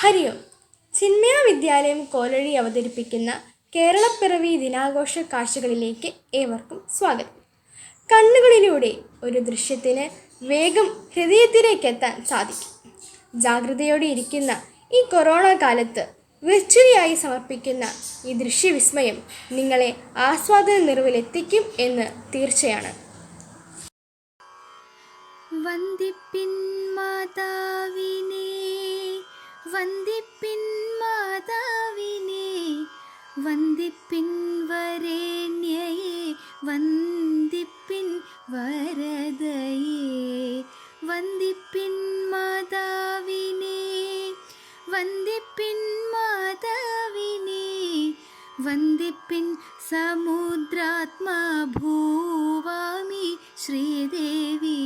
ഹരി ഓം. ചിന്മയ വിദ്യാലയം കോലഴി അവതരിപ്പിക്കുന്ന കേരളപ്പിറവി ദിനാഘോഷ കാഴ്ചകളിലേക്ക് ഏവർക്കും സ്വാഗതം. കണ്ണുകളിലൂടെ ഒരു ദൃശ്യത്തിന് വേഗം ഹൃദയത്തിലേക്കെത്താൻ സാധിക്കും. ജാഗ്രതയോടെ ഇരിക്കുന്ന ഈ കൊറോണ കാലത്ത് വിർച്വലിയായി സമർപ്പിക്കുന്ന ഈ ദൃശ്യവിസ്മയം നിങ്ങളെ ആസ്വാദന നിറവിലെത്തിക്കും എന്ന് തീർച്ചയാണ്. വന്ദിപ്പിൻ മാതാവിനെ, വന്ദിപ്പിൻ മാതാവിനെ, വന്ദിപ്പിൻ വരേണ്യയെ, വന്ദിപ്പിൻ വരദയെ. വന്ദിപ്പിൻ മാതാവിനെ, വന്ദിപ്പിൻ മാതാവിനെ, വന്ദിപ്പിൻ സമുദ്രാത്മാ ഭൂവാമി ശ്രീദേവി.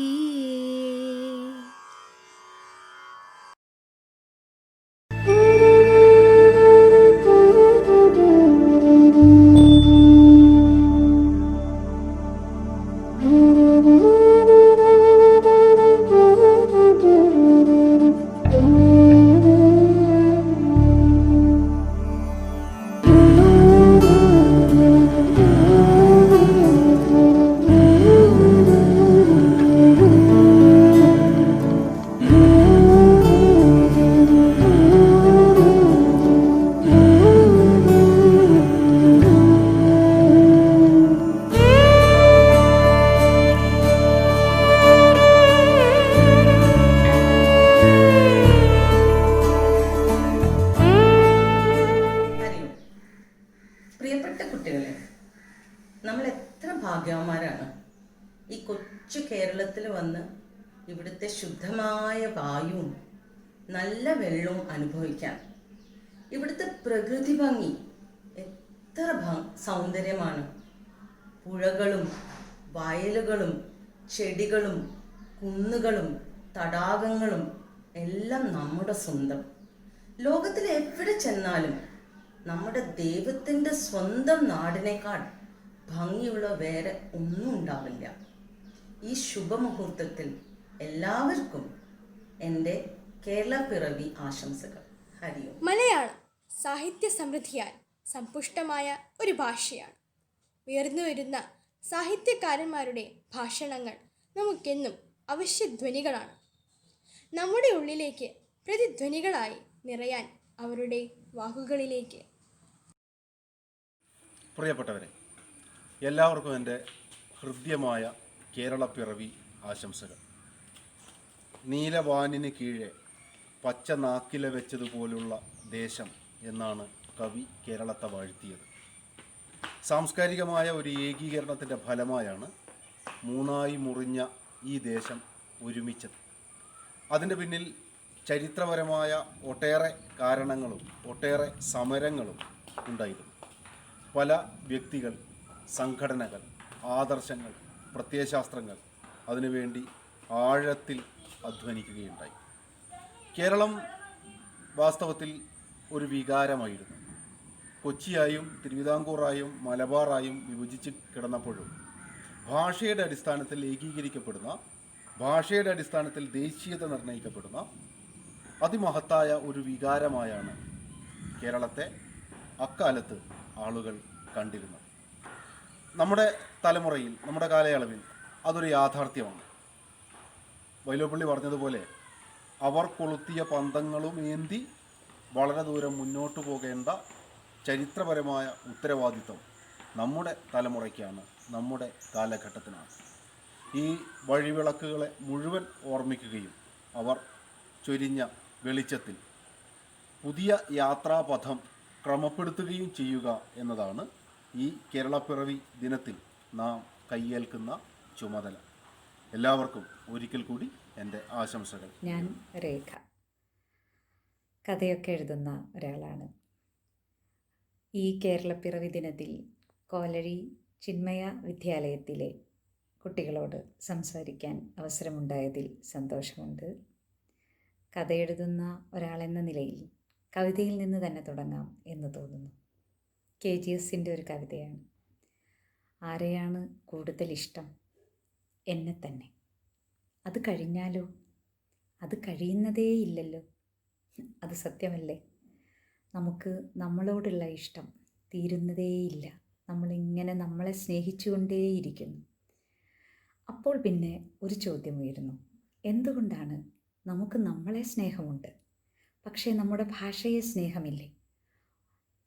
പ്രിയപ്പെട്ട കുട്ടികളെ, നമ്മൾ എത്ര ഭാഗ്യവാന്മാരാണ് ഈ കൊച്ചു കേരളത്തിൽ വന്ന് ഇവിടുത്തെ ശുദ്ധമായ വായുവും നല്ല വെള്ളവും അനുഭവിക്കാൻ. ഇവിടുത്തെ പ്രകൃതി ഭംഗി എത്ര സൗന്ദര്യമാണ്. പുഴകളും വയലുകളും ചെടികളും കുന്നുകളും തടാകങ്ങളും എല്ലാം നമ്മുടെ സ്വന്തം. ലോകത്തിൽ എവിടെ ചെന്നാലും നമ്മുടെ ദൈവത്തിൻ്റെ സ്വന്തം നാടിനേക്കാൾ ഭംഗിയുള്ള വേറെ ഒന്നും ഉണ്ടാവില്ല. ഈ ശുഭമുഹൂർത്തത്തിൽ എല്ലാവർക്കും എൻ്റെ കേരളപ്പിറവി ആശംസകൾ. ഹരി ഓം. മലയാളം സാഹിത്യ സമൃദ്ധിയാൽ സമ്പുഷ്ടമായ ഒരു ഭാഷയാണ്. ഉയർന്നു വരുന്ന സാഹിത്യകാരന്മാരുടെ ഭാഷണങ്ങൾ നമുക്കെന്നും അവശ്യധ്വനികളാണ്. നമ്മുടെ ഉള്ളിലേക്ക് പ്രതിധ്വനികളായി നിറയാൻ അവരുടെ വാക്കുകളിലേക്ക്. പ്രിയപ്പെട്ടവരെ, എല്ലാവർക്കും എൻ്റെ ഹൃദ്യമായ കേരളപ്പിറവി ആശംസകൾ. നീലവാനിന് കീഴെ പച്ച നാക്കില വെച്ചതുപോലുള്ള ദേശം എന്നാണ് കവി കേരളത്തെ വാഴ്ത്തിയത്. സാംസ്കാരികമായ ഒരു ഏകീകരണത്തിൻ്റെ ഫലമായാണ് മൂന്നായി മുറിഞ്ഞ ഈ ദേശം ഒരുമിച്ചത്. അതിൻ്റെ പിന്നിൽ ചരിത്രപരമായ ഒട്ടേറെ കാരണങ്ങളും ഒട്ടേറെ സമരങ്ങളും ഉണ്ടായിരുന്നു. പല വ്യക്തികൾ, സംഘടനകൾ, ആദർശങ്ങൾ, പ്രത്യയശാസ്ത്രങ്ങൾ അതിനുവേണ്ടി ആഴത്തിൽ അധ്വാനിക്കുകയുണ്ടായി. കേരളം വാസ്തവത്തിൽ ഒരു വികാരമായിരുന്നു. കൊച്ചിയായും തിരുവിതാംകൂറായും മലബാറായും വിഭജിച്ച് കിടന്നപ്പോഴും ഭാഷയുടെ അടിസ്ഥാനത്തിൽ ഏകീകരിക്കപ്പെടുന്ന, ഭാഷയുടെ അടിസ്ഥാനത്തിൽ ദേശീയത നിർണ്ണയിക്കപ്പെടുന്ന അതിമഹത്തായ ഒരു വികാരമായാണ് കേരളത്തെ അക്കാലത്ത് ആളുകൾ കണ്ടിരുന്നത്. നമ്മുടെ തലമുറയിൽ, നമ്മുടെ കാലയളവിൽ അതൊരു യാഥാർത്ഥ്യമാണ്. വൈലോപ്പിള്ളി പറഞ്ഞതുപോലെ അവർ കൊളുത്തിയ പന്തങ്ങളും ഏന്തി വളരെ ദൂരം മുന്നോട്ട് പോകേണ്ട ചരിത്രപരമായ ഉത്തരവാദിത്വം നമ്മുടെ തലമുറയ്ക്കാണ്, നമ്മുടെ കാലഘട്ടത്തിനാണ്. ഈ വഴിവിളക്കുകളെ മുഴുവൻ ഓർമ്മിക്കുകയും അവർ ചൊരിഞ്ഞ വെളിച്ചത്തിൽ പുതിയ യാത്രാപഥം ക്രമപ്പെടുത്തുകയും ചെയ്യുക എന്നതാണ് ഈ കേരളപ്പിറവി ദിനത്തിൽ നാം കയ്യേൽക്കുന്ന ചുമതല. എല്ലാവർക്കും ഒരിക്കൽ കൂടി എൻ്റെ ആശംസകൾ. ഞാൻ രേഖ, കഥയൊക്കെ എഴുതുന്ന ഒരാളാണ്. ഈ കേരളപ്പിറവി ദിനത്തിൽ കോലഴി ചിന്മയ വിദ്യാലയത്തിലെ കുട്ടികളോട് സംസാരിക്കാൻ അവസരമുണ്ടായതിൽ സന്തോഷമുണ്ട്. കഥയെഴുതുന്ന ഒരാളെന്ന നിലയിൽ കവിതയിൽ നിന്ന് തന്നെ തുടങ്ങാം എന്ന് തോന്നുന്നു. KGSൻ്റെ ഒരു കവിതയാണ്. ആരെയാണ് കൂടുതൽ ഇഷ്ടം? എന്നെ തന്നെ. അത് കഴിഞ്ഞാലോ? അത് കഴിയുന്നതേ ഇല്ലല്ലോ. അത് സത്യമല്ലേ? നമുക്ക് നമ്മളോടുള്ള ഇഷ്ടം തീരുന്നതേയില്ല. നമ്മളിങ്ങനെ നമ്മളെ സ്നേഹിച്ചുകൊണ്ടേയിരിക്കുന്നു. അപ്പോൾ പിന്നെ ഒരു ചോദ്യം ഉയരുന്നു. എന്തുകൊണ്ടാണ് നമുക്ക് നമ്മളെ സ്നേഹമുണ്ട്, പക്ഷേ നമ്മുടെ ഭാഷയെ സ്നേഹമില്ലേ?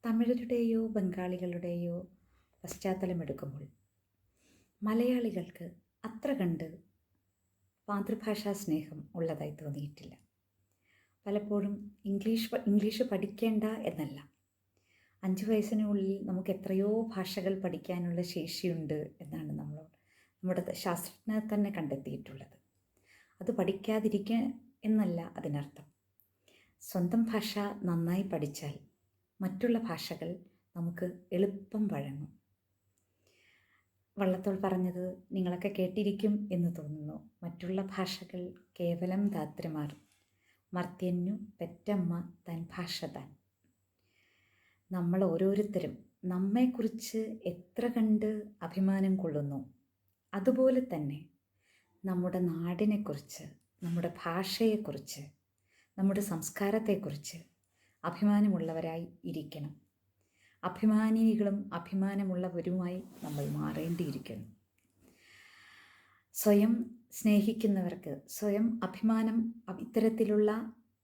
തമിഴരുടെയോ ബംഗാളികളുടെയോ പശ്ചാത്തലമെടുക്കുമ്പോൾ മലയാളികൾക്ക് അത്ര കണ്ട് മാതൃഭാഷാ സ്നേഹം ഉള്ളതായി തോന്നിയിട്ടില്ല. പലപ്പോഴും ഇംഗ്ലീഷ് പഠിക്കേണ്ട എന്നല്ല, 5 വയസ്സിനുള്ളിൽ നമുക്ക് എത്രയോ ഭാഷകൾ പഠിക്കാനുള്ള ശേഷിയുണ്ട് എന്നാണ് നമ്മുടെ ശാസ്ത്രജ്ഞർ തന്നെ കണ്ടെത്തിയിട്ടുള്ളത്. അത് പഠിക്കാതിരിക്കുക എന്നല്ല അതിനർത്ഥം. സ്വന്തം ഭാഷ നന്നായി പഠിച്ചാൽ മറ്റുള്ള ഭാഷകൾ നമുക്ക് എളുപ്പം വഴങ്ങും. വള്ളത്തോൾ പറഞ്ഞത് നിങ്ങളൊക്കെ കേട്ടിരിക്കും എന്ന് തോന്നുന്നു. മറ്റുള്ള ഭാഷകൾ കേവലം ധാത്രിമാർ, മർത്യന്നു പെറ്റമ്മ താൻ ഭാഷ താൻ. നമ്മൾ ഓരോരുത്തരും നമ്മെക്കുറിച്ച് എത്ര കണ്ട് അഭിമാനം കൊള്ളുന്നു, അതുപോലെ തന്നെ നമ്മുടെ നാടിനെക്കുറിച്ച്, നമ്മുടെ ഭാഷയെക്കുറിച്ച്, നമ്മുടെ സംസ്കാരത്തെക്കുറിച്ച് അഭിമാനമുള്ളവരായി ഇരിക്കണം. അഭിമാനികളും അഭിമാനമുള്ളവരുമായി നമ്മൾ മാറേണ്ടിയിരിക്കുന്നു. സ്വയം സ്നേഹിക്കുന്നവർക്ക്, സ്വയം അഭിമാനം, ഇത്തരത്തിലുള്ള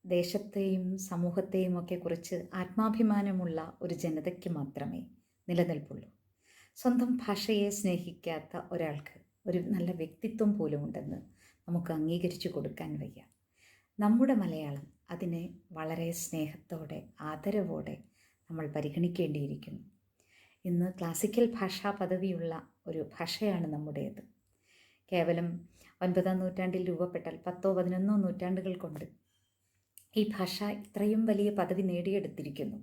ദേശത്തെയും സമൂഹത്തെയും ഒക്കെ കുറിച്ച് ആത്മാഭിമാനമുള്ള ഒരു ജനതയ്ക്ക് മാത്രമേ നിലനിൽപ്പുള്ളൂ. സ്വന്തം ഭാഷയെ സ്നേഹിക്കാത്ത ഒരാൾക്ക് ഒരു നല്ല വ്യക്തിത്വം പോലും ഉണ്ടെന്ന് നമുക്ക് അംഗീകരിച്ചു കൊടുക്കാൻ വയ്യ. നമ്മുടെ മലയാളം അതിനെ വളരെ സ്നേഹത്തോടെ ആദരവോടെ നമ്മൾ പരിഗണിക്കേണ്ടിയിരിക്കുന്നു. ഇന്ന് ക്ലാസിക്കൽ ഭാഷാ പദവിയുള്ള ഒരു ഭാഷയാണ് നമ്മുടേത്. കേവലം 9-ാം നൂറ്റാണ്ടിൽ രൂപപ്പെട്ടാൽ 10-11 നൂറ്റാണ്ടുകൾ കൊണ്ട് ഈ ഭാഷ ഇത്രയും വലിയ പദവി നേടിയെടുത്തിരിക്കുന്നു.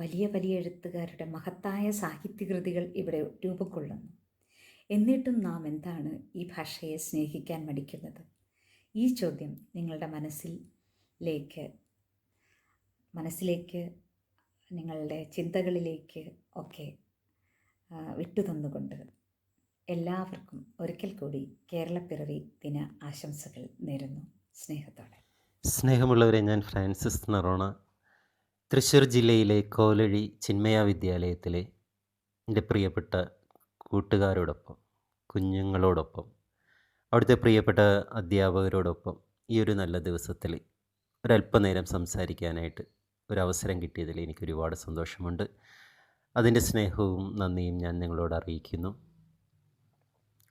വലിയ വലിയ എഴുത്തുകാരുടെ മഹത്തായ സാഹിത്യകൃതികൾ ഇവിടെ രൂപം കൊള്ളുന്നു. എന്നിട്ടും നാം എന്താണ് ഈ ഭാഷയെ സ്നേഹിക്കാൻ മടിക്കുന്നത്? ഈ ചോദ്യം നിങ്ങളുടെ മനസ്സിലേക്ക് നിങ്ങളുടെ ചിന്തകളിലേക്ക് ഒക്കെ വിട്ടുതന്നുകൊണ്ട് എല്ലാവർക്കും ഒരിക്കൽ കൂടി കേരളപ്പിറവി ദിന ആശംസകൾ നേരുന്നു സ്നേഹത്തോടെ. സ്നേഹമുള്ളവരെ, ഞാൻ ഫ്രാൻസിസ് നറോണ, തൃശ്ശൂർ ജില്ലയിലെ കോലഴി ചിന്മയ വിദ്യാലയത്തിലെ എൻ്റെ പ്രിയപ്പെട്ട കൂട്ടുകാരോടൊപ്പം, കുഞ്ഞുങ്ങളോടൊപ്പം, അവിടുത്തെ പ്രിയപ്പെട്ട അധ്യാപകരോടൊപ്പം ഈ ഒരു നല്ല ദിവസത്തിൽ ഒരല്പനേരം സംസാരിക്കാനായിട്ട് ഒരവസരം കിട്ടിയതിൽ എനിക്ക് ഒരുപാട് സന്തോഷമുണ്ട്. അതിൻ്റെ സ്നേഹവും നന്ദിയും ഞാൻ നിങ്ങളോട് അറിയിക്കുന്നു.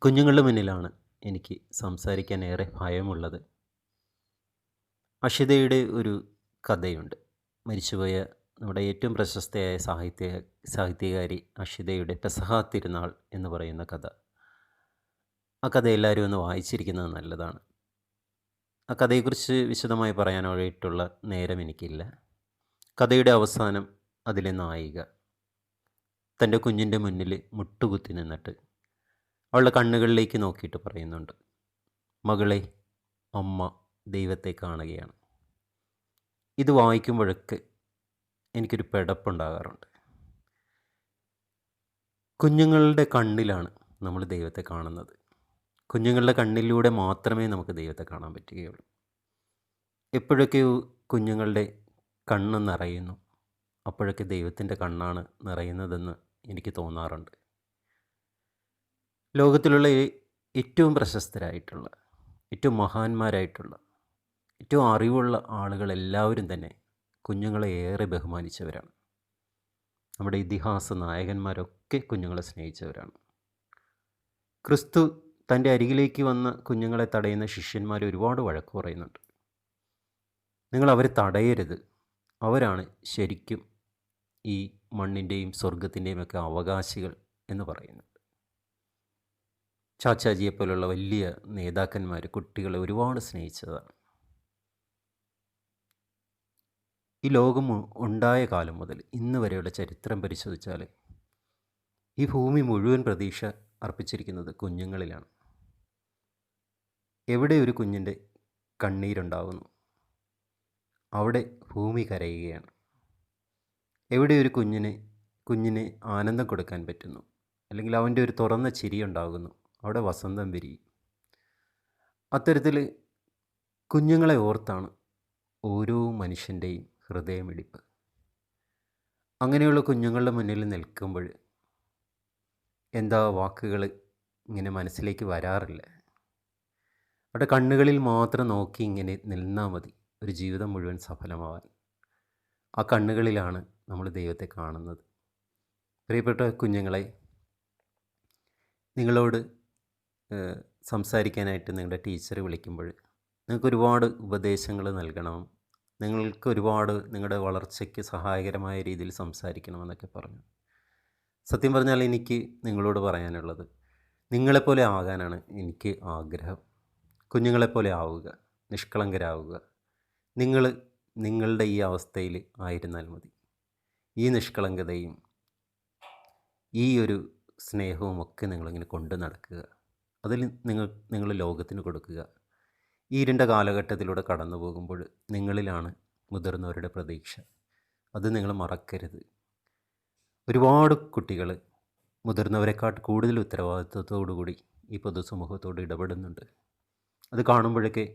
കുഞ്ഞുങ്ങളുടെ മുന്നിലാണ് എനിക്ക് സംസാരിക്കാൻ ഏറെ ഭയമുള്ളത്. അഷിതയുടെ ഒരു കഥയുണ്ട്. മരിച്ചുപോയ നമ്മുടെ ഏറ്റവും പ്രശസ്തയായ സാഹിത്യകാരി അഷിതയുടെ പെസഹ തിരുനാൾ എന്ന് പറയുന്ന കഥ. ആ കഥ എല്ലാവരും ഒന്ന് വായിച്ചിരിക്കുന്നത് നല്ലതാണ്. ആ കഥയെക്കുറിച്ച് വിശദമായി പറയാനായിട്ടുള്ള നേരം എനിക്കില്ല. കഥയുടെ അവസാനം അതിലെ നായിക തൻ്റെ കുഞ്ഞിൻ്റെ മുന്നിൽ മുട്ടുകുത്തി നിന്നിട്ട് അവളുടെ കണ്ണുകളിലേക്ക് നോക്കിയിട്ട് പറയുന്നുണ്ട്, മകളെ, അമ്മ ദൈവത്തെ കാണുകയാണ്. ഇത് വായിക്കുമ്പോഴൊക്കെ എനിക്കൊരു പിടപ്പുണ്ടാകാറുണ്ട്. കുഞ്ഞുങ്ങളുടെ കണ്ണിലാണ് നമ്മൾ ദൈവത്തെ കാണുന്നത്. കുഞ്ഞുങ്ങളുടെ കണ്ണിലൂടെ മാത്രമേ നമുക്ക് ദൈവത്തെ കാണാൻ പറ്റുകയുള്ളൂ. എപ്പോഴൊക്കെ കുഞ്ഞുങ്ങളുടെ കണ്ണ് നിറയുന്നു, അപ്പോഴൊക്കെ ദൈവത്തിൻ്റെ കണ്ണാണ് നിറയുന്നതെന്ന് എനിക്ക് തോന്നാറുണ്ട്. ലോകത്തിലുള്ള ഏറ്റവും പ്രശസ്തരായിട്ടുള്ള, ഏറ്റവും മഹാന്മാരായിട്ടുള്ള, ഏറ്റവും അറിവുള്ള ആളുകളെല്ലാവരും തന്നെ കുഞ്ഞുങ്ങളെ ഏറെ ബഹുമാനിച്ചവരാണ്. നമ്മുടെ ഇതിഹാസ നായകന്മാരൊക്കെ കുഞ്ഞുങ്ങളെ സ്നേഹിച്ചവരാണ്. ക്രിസ്തു തൻ്റെ അരികിലേക്ക് വന്ന് കുഞ്ഞുങ്ങളെ തടയുന്ന ശിഷ്യന്മാർ ഒരുപാട് വഴക്ക് പറയുന്നുണ്ട്. നിങ്ങൾ അവരെ തടയരുത്, അവരാണ് ശരിക്കും ഈ മണ്ണിൻ്റെയും സ്വർഗത്തിൻ്റെയും ഒക്കെ അവകാശികൾ എന്ന് പറയുന്നുണ്ട്. ചാച്ചാജിയെപ്പോലുള്ള വലിയ നേതാക്കന്മാർ കുട്ടികളെ ഒരുപാട് സ്നേഹിച്ചതാണ്. ഈ ലോകം ഉണ്ടായ കാലം മുതൽ ഇന്ന് വരെയുള്ള ചരിത്രം പരിശോധിച്ചാൽ ഈ ഭൂമി മുഴുവൻ പ്രതീക്ഷ അർപ്പിച്ചിരിക്കുന്നത് കുഞ്ഞുങ്ങളിലാണ്. എവിടെ ഒരു കുഞ്ഞിൻ്റെ കണ്ണീരുണ്ടാകുന്നു, അവിടെ ഭൂമി കരയുകയാണ്. എവിടെ ഒരു കുഞ്ഞിന് ആനന്ദം കൊടുക്കാൻ പറ്റുന്നു, അല്ലെങ്കിൽ അവൻ്റെ ഒരു തുറന്ന ചിരി ഉണ്ടാകുന്നു, അവിടെ വസന്തം വിരിയും. അത്തരത്തിൽ കുഞ്ഞുങ്ങളെ ഓർത്താണ് ഓരോ മനുഷ്യൻ്റെയും ഹൃദയമിടിപ്പ്. അങ്ങനെയുള്ള കുഞ്ഞുങ്ങളുടെ മുന്നിൽ നിൽക്കുമ്പോൾ എന്താ വാക്കുകൾ ഇങ്ങനെ മനസ്സിലേക്ക് വരാറില്ല. അവരുടെ കണ്ണുകളിൽ മാത്രം നോക്കി ഇങ്ങനെ നിന്നാൽ മതി ഒരു ജീവിതം മുഴുവൻ സഫലമാവാൻ. ആ കണ്ണുകളിലാണ് നമ്മൾ ദൈവത്തെ കാണുന്നത്. പ്രിയപ്പെട്ട കുഞ്ഞുങ്ങളെ, നിങ്ങളോട് സംസാരിക്കാനായിട്ട് നിങ്ങളുടെ ടീച്ചർ വിളിക്കുമ്പോൾ നിങ്ങൾക്ക് ഒരുപാട് ഉപദേശങ്ങൾ നൽകണം, നിങ്ങൾക്ക് ഒരുപാട് നിങ്ങളുടെ വളർച്ചയ്ക്ക് സഹായകരമായ രീതിയിൽ സംസാരിക്കണമെന്നൊക്കെ പറഞ്ഞു. സത്യം പറഞ്ഞാൽ എനിക്ക് നിങ്ങളോട് പറയാനുള്ളത്, നിങ്ങളെപ്പോലെ ആകാനാണ് എനിക്ക് ആഗ്രഹം. കുഞ്ഞുങ്ങളെപ്പോലെ ആവുക, നിഷ്കളങ്കരാവുക. നിങ്ങളുടെ ഈ അവസ്ഥയിൽ ആയിരുന്നാൽ മതി. ഈ നിഷ്കളങ്കതയും ഈ ഒരു സ്നേഹവും ഒക്കെ നിങ്ങളിങ്ങനെ കൊണ്ടു നടക്കുക. അതിൽ നിങ്ങൾ ലോകത്തിന് കൊടുക്കുക. ഈ ഇരുണ്ട കാലഘട്ടത്തിലൂടെ കടന്നു പോകുമ്പോൾ നിങ്ങളിലാണ് മുതിർന്നവരുടെ പ്രതീക്ഷ. അത് നിങ്ങൾ മറക്കരുത്. ഒരുപാട് കുട്ടികൾ മുതിർന്നവരെക്കാൾ കൂടുതൽ ഉത്തരവാദിത്വത്തോടുകൂടി ഈ പൊതുസമൂഹത്തോട് ഇടപെടുന്നുണ്ട്. അത് കാണുമ്പോഴൊക്കെ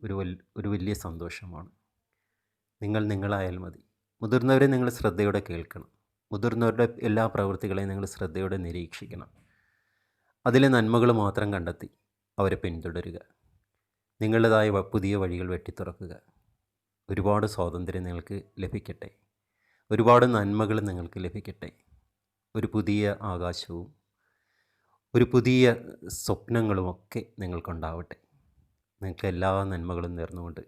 ഒരു വലിയ സന്തോഷമാണ്. നിങ്ങളായാൽ മതി. മുതിർന്നവരെ നിങ്ങൾ ശ്രദ്ധയോടെ കേൾക്കണം. മുതിർന്നവരുടെ എല്ലാ പ്രവൃത്തികളെയും നിങ്ങൾ ശ്രദ്ധയോടെ നിരീക്ഷിക്കണം. അതിലെ നന്മകൾ മാത്രം കണ്ടെത്തി അവരെ പിന്തുടരുക. നിങ്ങളുടേതായ പുതിയ വഴികൾ വെട്ടിത്തുറക്കുക. ഒരുപാട് സ്വാതന്ത്ര്യം നിങ്ങൾക്ക് ലഭിക്കട്ടെ. ഒരുപാട് നന്മകൾ നിങ്ങൾക്ക് ലഭിക്കട്ടെ. ഒരു പുതിയ ആകാശവും ഒരു പുതിയ സ്വപ്നങ്ങളുമൊക്കെ നിങ്ങൾക്കുണ്ടാവട്ടെ. നിങ്ങൾക്ക് എല്ലാ നന്മകളും നേർന്നുകൊണ്ട്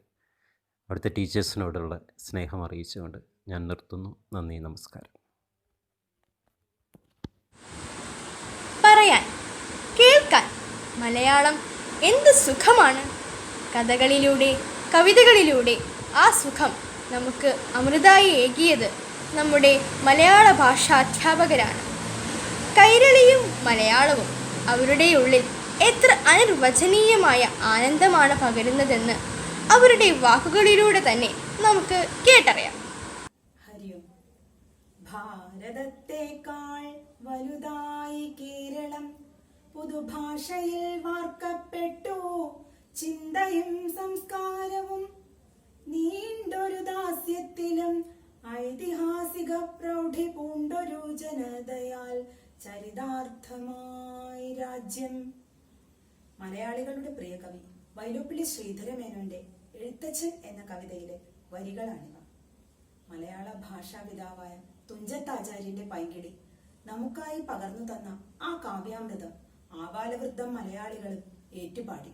അവിടുത്തെ ടീച്ചേഴ്സിനോടുള്ള സ്നേഹം അറിയിച്ചുകൊണ്ട് ഞാൻ നിർത്തുന്നു. നന്ദി, നമസ്കാരം. പറയാൻ, കേൾക്കാൻ മലയാളം എന്ത് സുഖമാണ്! കഥകളിലൂടെ, കവിതകളിലൂടെ ആ സുഖം നമുക്ക് അമൃതായി ഏകിയത് നമ്മുടെ മലയാള ഭാഷാധ്യാപകരാണ്. കൈരളിയും മലയാളവും അവരുടെ ഉള്ളിൽ എത്ര അനിർവചനീയമായ ആനന്ദമാണ് പകരുന്നതെന്ന് അവരുടെ വാക്കുകളിലൂടെ തന്നെ നമുക്ക് കേട്ടറിയാം. ഹരിയും ഭാരതത്തെക്കാൾ വലുതായി കേരളം, പുതുഭാഷയിൽ വാർക്കപ്പെട്ടു ചിന്തയും സംസ്കാരവും. നീണ്ടൊരു ദാസ്യത്തിലും ഐതിഹാസിക പ്രൗഢി പൂണ്ടൊരു ജനതയാൽ ചരിതാർത്ഥമായി രാജ്യം. മലയാളികളുടെ പ്രിയ കവി വൈലോപ്പിള്ളി ശ്രീധരമേനോന്റെ എഴുത്തച്ഛൻ എന്ന കവിതയിലെ വരികളാണിവ. മലയാള ഭാഷാപിതാവായ തുഞ്ചത്താചാര്യന്റെ പൈങ്കിളി നമുക്കായി പകർന്നു തന്ന ആ കാവ്യാമൃതം ആബാലവൃദ്ധം മലയാളികളും ഏറ്റുപാടി.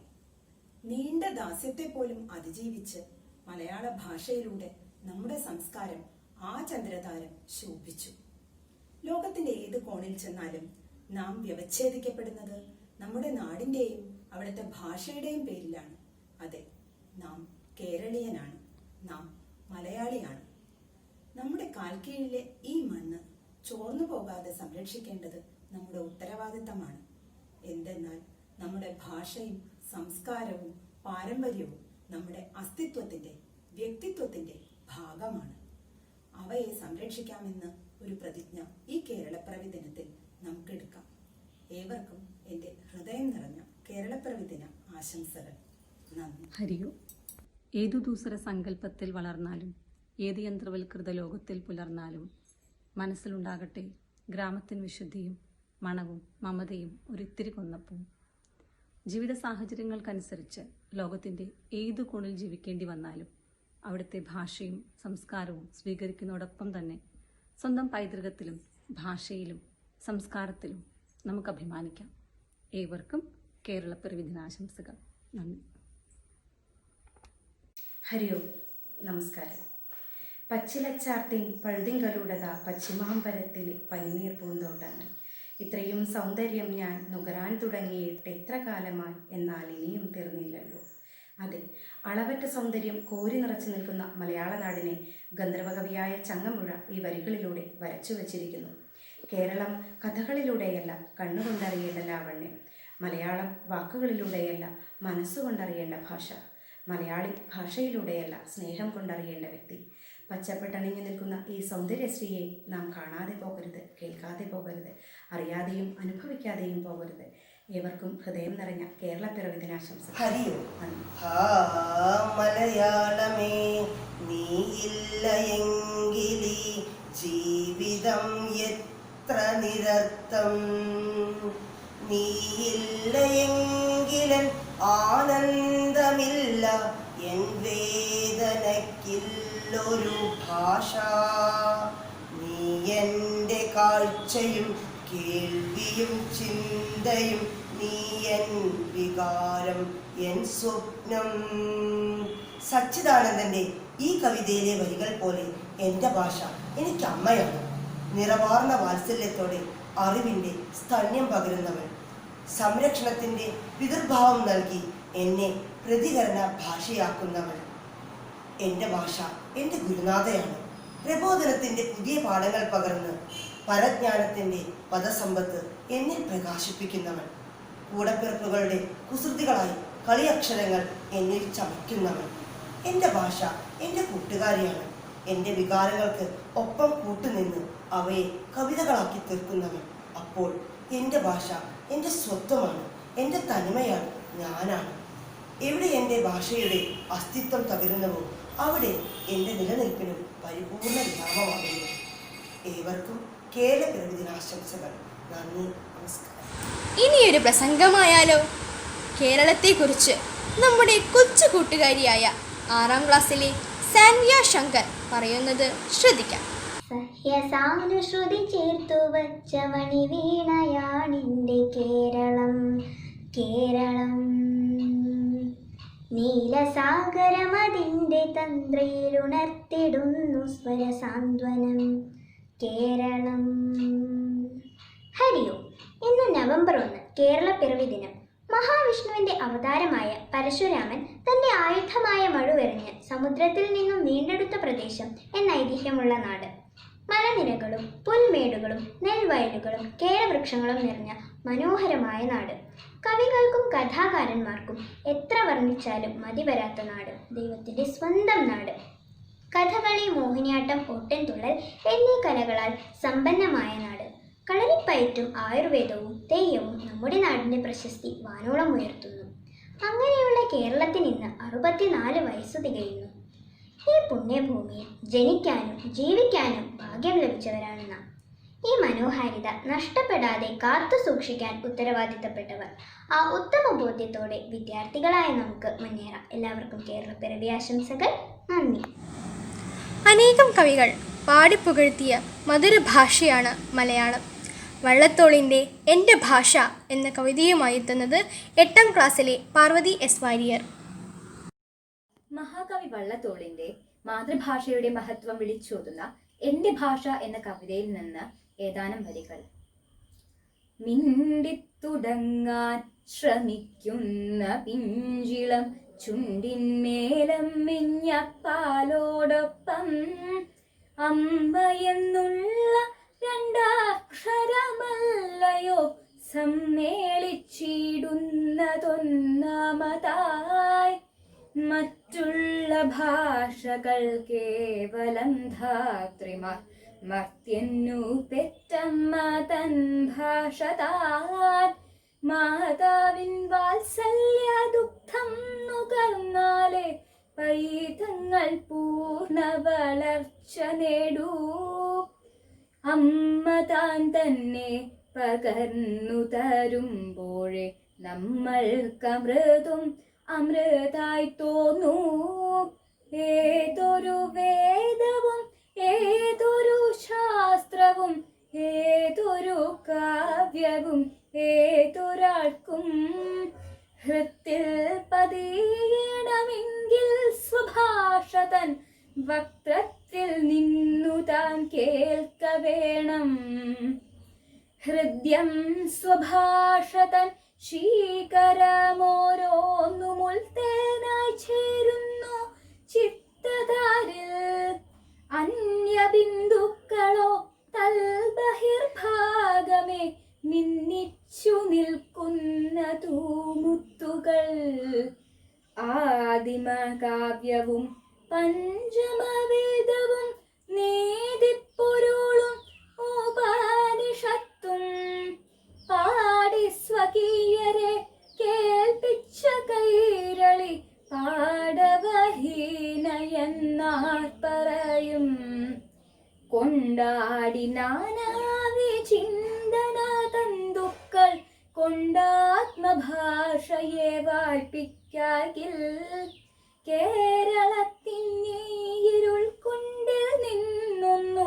നീണ്ട ദാസ്യത്തെ പോലും അതിജീവിച്ച് മലയാള ഭാഷയിലൂടെ നമ്മുടെ സംസ്കാരം ആ ചന്ദ്രതാരം ശോഭിച്ചു. ലോകത്തിന്റെ ഏത് കോണിൽ ചെന്നാലും നാം വ്യവച്ഛേദിക്കപ്പെടുന്നത് നമ്മുടെ നാടിന്റെയും അവിടുത്തെ ഭാഷയുടെയും പേരിലാണ്. അതെ, നാം കേരളീയനാണ്, നാം മലയാളിയാണ്. നമ്മുടെ കാൽക്കീഴിലെ ഈ മണ്ണ് ചോർന്നു പോകാതെ സംരക്ഷിക്കേണ്ടത് നമ്മുടെ ഉത്തരവാദിത്തമാണ്. എന്തെന്നാൽ നമ്മുടെ ഭാഷയും സംസ്കാരവും പാരമ്പര്യവും നമ്മുടെ അസ്തിത്വത്തിന്റെ, വ്യക്തിത്വത്തിന്റെ ഭാഗമാണ്. അവയെ സംരക്ഷിക്കാമെന്ന് ഒരു പ്രതിജ്ഞ ഈ കേരളപ്പിറവി ദിനത്തിൽ നമുക്കെടുക്കാം. ഏവർക്കും എൻ്റെ ഹൃദയം നിറഞ്ഞ കേരളപ്പിറവി ദിന ആശംസകൾ. നന്ദി. ഹരിയോ. ഏതു ദൂസര സങ്കല്പത്തിൽ വളർന്നാലും, ഏത് യന്ത്രവൽകൃത ലോകത്തിൽ പുലർന്നാലും മനസ്സിലുണ്ടാകട്ടെ ഗ്രാമത്തിന് വിശുദ്ധിയും മണവും മമതയും ഒരിത്തിരി കൊന്നപ്പവും. ജീവിത സാഹചര്യങ്ങൾക്കനുസരിച്ച് ലോകത്തിൻ്റെ ഏതു കോണിൽ ജീവിക്കേണ്ടി വന്നാലും അവിടുത്തെ ഭാഷയും സംസ്കാരവും സ്വീകരിക്കുന്നതോടൊപ്പം തന്നെ സ്വന്തം പൈതൃകത്തിലും ഭാഷയിലും സംസ്കാരത്തിലും നമുക്ക് അഭിമാനിക്കാം. ഏവർക്കും കേരളപ്പിറവി ദിനാശംസകൾ. നന്ദി. ഹരിയോ, നമസ്കാരം. പച്ചിലച്ചാർത്തിൻ പഴുതിങ്കലൂടത പശ്ചിമാമ്പരത്തിലെ പനിനീർ പൂന്തോട്ടങ്ങൾ. ഇത്രയും സൗന്ദര്യം ഞാൻ നുകരാൻ തുടങ്ങിയിട്ട് എത്ര കാലമായി, എന്നാൽ ഇനിയും തീർന്നില്ലല്ലോ. അതെ, അളവറ്റ സൗന്ദര്യം കോരി നിറച്ചു നിൽക്കുന്ന മലയാള നാടിനെ ഗന്ധർവകവിയായ ചങ്ങമ്പുഴ ഈ വരികളിലൂടെ വരച്ചു വച്ചിരിക്കുന്നു. കേരളം കഥകളിലൂടെയല്ല കണ്ണുകൊണ്ടറിയേണ്ട ലാവണ്യം, മലയാളം വാക്കുകളിലൂടെയല്ല മനസ്സുകൊണ്ടറിയേണ്ട ഭാഷ, മലയാളി ഭാഷയിലൂടെയല്ല സ്നേഹം കൊണ്ടറിയേണ്ട വ്യക്തി. പച്ചപ്പെട്ടണിഞ്ഞു നിൽക്കുന്ന ഈ സൗന്ദര്യശ്രീയെ നാം കാണാതെ പോകരുത്, കേൾക്കാതെ പോകരുത്, അറിയാതെയും അനുഭവിക്കാതെയും പോകരുത്. ഏവർക്കും ഹൃദയം നിറഞ്ഞ കേരളപ്പിറവി ദിനാശംസകൾ. ഹരിയോ മലയാളമേ, നീയില്ല എങ്കിലീ ജീവിതം എത്ര നിരർത്ഥം. നീയില്ല എങ്കിലൻ ആനന്ദമില്ല, എൻ വേദനയ്ക്കില്ലൊരു ഭാഷ. നീ എൻ്റെ കാഴ്ചയും കേൾവിയും ചിന്തയും, നീ എൻ വികാരം, എൻ സ്വപ്നം. സച്ചിദാനന്ദന്റെ ഈ കവിതയിലെ വരികൾ പോലെ എൻ്റെ ഭാഷ എനിക്ക് അമ്മയാണ്. നിറവാർന്ന വാത്സല്യത്തോടെ അറിവിൻ്റെ സ്തന്യം പകരുന്നവൾ, സംരക്ഷണത്തിൻ്റെ പിതൃഭാവം നൽകി എന്നെ പ്രതികരണ ഭാഷയാക്കുന്നവൾ. എൻ്റെ ഭാഷ എൻ്റെ ഗുരുനാഥയാണ്. പ്രബോധനത്തിൻ്റെ പുതിയ പാഠങ്ങൾ പകർന്ന് പരജ്ഞാനത്തിൻ്റെ പദസമ്പത്ത് എന്നിൽ പ്രകാശിപ്പിക്കുന്നവൾ. കൂടപ്പിറപ്പുകളുടെ കുസൃതികളായി കളിയക്ഷരങ്ങൾ എന്നിൽ ചമയ്ക്കുന്നവൾ. എൻ്റെ ഭാഷ എൻ്റെ കൂട്ടുകാരിയാണ്. എൻ്റെ വികാരങ്ങൾക്ക് ഒപ്പം കൂട്ടുനിന്ന് അവയെ കവിതകളാക്കി തീർക്കുന്നവൻ. അപ്പോൾ എൻ്റെ ഭാഷ എൻ്റെ സ്വത്വമാണ്, എൻ്റെ തനിമയാണ്, ഞാനാണ്. എവിടെ എൻ്റെ ഭാഷയുടെ അസ്തിത്വം തകരുന്നുവോ അവിടെ എൻ്റെ നിലനിൽപ്പിനും പരിപൂർണ വിരാമമാകുന്നു. ഏവർക്കും കേരളപ്പിറവി ദിനാശംസകൾ. നന്ദി, നമസ്കാരം. ഇനിയൊരു പ്രസംഗമായാലോ? കേരളത്തെക്കുറിച്ച് നമ്മുടെ കൊച്ചു കൂട്ടുകാരിയായ 6ാം ക്ലാസ്സിലെ സാൻവിയ ശങ്കർ പറയുന്നത് ശ്രദ്ധിക്കാം. സഹ്യസാനുശ്രുതി ചേർത്തു വച്ച മണിവീണയാണിൻ്റെ കേരളം. കേരളം നീലസാഗരമതിൻ്റെ തന്ത്രയിലുണർത്തിടുന്നു സ്വരസാന്ത്വനം. കേരളം. ഹരിയോ, ഇന്ന് നവംബർ 1 കേരളപ്പിറവി ദിനം. മഹാവിഷ്ണുവിന്റെ അവതാരമായ പരശുരാമൻ തന്റെ ആയുധമായ മഴുവെറിഞ്ഞ് സമുദ്രത്തിൽ നിന്നും വീണ്ടെടുത്ത പ്രദേശം എന്ന ഐതിഹ്യമുള്ള നാട്. മലനിരകളും പുൽമേടുകളും നെൽവയലുകളും കേരവൃക്ഷങ്ങളും നിറഞ്ഞ മനോഹരമായ നാട്. കവികൾക്കും കഥാകാരന്മാർക്കും എത്ര വർണ്ണിച്ചാലും മതി വരാത്ത നാട്. ദൈവത്തിന്റെ സ്വന്തം നാട്. കഥകളി, മോഹിനിയാട്ടം, ഓട്ടൻതുള്ളൽ എന്നീ കലകളാൽ സമ്പന്നമായ നാട്. കളരിപ്പയറ്റും ആയുർവേദവും തെയ്യവും നമ്മുടെ നാടിൻ്റെ പ്രശസ്തി വാനോളം ഉയർത്തുന്നു. അങ്ങനെയുള്ള കേരളത്തിന് ഇന്ന് 64 വയസ്സ് തികയുന്നു. ഈ പുണ്യഭൂമിയിൽ ജനിക്കാനും ജീവിക്കാനും ഭാഗ്യം ലഭിച്ചവരാണ് നാം. ഈ മനോഹാരിത നഷ്ടപ്പെടാതെ കാത്തു സൂക്ഷിക്കാൻ ഉത്തരവാദിത്തപ്പെട്ടവർ. ആ ഉത്തമ ബോധ്യത്തോടെ വിദ്യാർത്ഥികളായ നമുക്ക് മുന്നേറാം. എല്ലാവർക്കും കേരളപ്പിറവി ആശംസകൾ. നന്ദി. അനേകം കവികൾ പാടിപ്പുകഴ്ത്തിയ മധുരഭാഷയാണ് മലയാളം. വള്ളത്തോളിൻ്റെ എൻ്റെ ഭാഷ എന്ന കവിതയുമായി എത്തുന്നത് 8ാം ക്ലാസ്സിലെ പാർവതി എസ് വാര്യർ. മഹാകവി വള്ളത്തോളിൻ്റെ മാതൃഭാഷയുടെ മഹത്വം വിളിച്ചോതുന്ന എൻ്റെ ഭാഷ എന്ന കവിതയിൽ നിന്ന് ഏതാനും വരികൾ. മിണ്ടിത്തുടങ്ങാൻ ശ്രമിക്കുന്ന പിഞ്ചിളം ചുണ്ടിന്മേലം മിഞ്ഞപ്പാലോടൊപ്പം അമ്മയെന്നുള്ള 2 അക്ഷരമല്ലയോ സമ്മേളിച്ചിടുന്നതൊന്നാമതായി. മറ്റുള്ള ഭാഷകൾ കേവലം ധാത്രിമാർ, മർത്യന്നു പെറ്റമ്മ തൻ ഭാഷ താൻ. മാതാവിൻ വാത്സല്യ ദുഃഖം നുകർന്നാലേ പൈതങ്ങൾ പൂർണ്ണ വളർച്ച നേടൂ. അമ്മ താൻ തന്നെ പകർന്നു തരുമ്പോഴേ നമ്മൾക്കമൃതും അമൃതായി തോന്നൂ. ഏതൊരു വേദവും ഏതൊരു ശാസ്ത്രവും ഏതൊരു കാവ്യവും ഏതൊരാൾക്കും ഹൃത്തിൽ പതിയണമെങ്കിൽ സ്വഭാഷ തൻ വക്രത്തിൽ നിന്നു താൻ കേൾക്ക വേണം. ഹൃദ്യം സ്വഭാഷ തൻ ശീകരമോരോന്നുമുൾത്തേനായി ചേരുന്നു ചിത്തതാരിൽ. അന്യബിന്ദുക്കളോ തൽബഹിർഭാഗമേ മിന്നിച്ചു നിൽക്കുന്ന തൂമുത്തുകൾ. ആദിമകാവ്യവും പഞ്ചമവേദവും നീതിപ്പൊരുളും ഉപനിഷത്തും പാടി സ്വകീയ കൊണ്ടാടി നാനാവി ചിന്തന തന്തുക്കൾ കൊണ്ടാത്മഭാഷയെ വാഴ്പ്പിക്കാകിൽ കേരളത്തിനീരുൾ കൊണ്ടിൽ നിന്നൊന്നു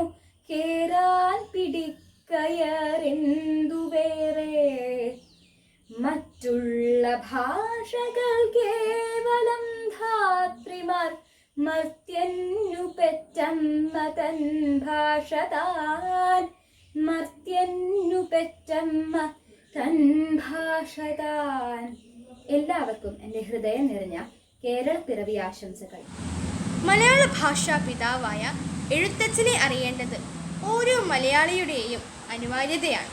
കേറാൻ പിടിക്കയറെന്തു വേറെ മറ്റുള്ള ഭാഷകൾ കേവലം ധാത്രിമാർ മർത്യന്നു പെറ്റമ്മ തൻ ഭാഷ താൻ മർത്യന്നു പെറ്റമ്മ തൻ ഭാഷ താൻ. എല്ലാവർക്കും എൻ്റെ ഹൃദയം നിറഞ്ഞ കേരളപ്പിറവി ആശംസകൾ. മലയാള ഭാഷാ പിതാവായ എഴുത്തച്ഛനെ അറിയേണ്ടത് ഓരോ മലയാളിയുടെയും അനിവാര്യതയാണ്.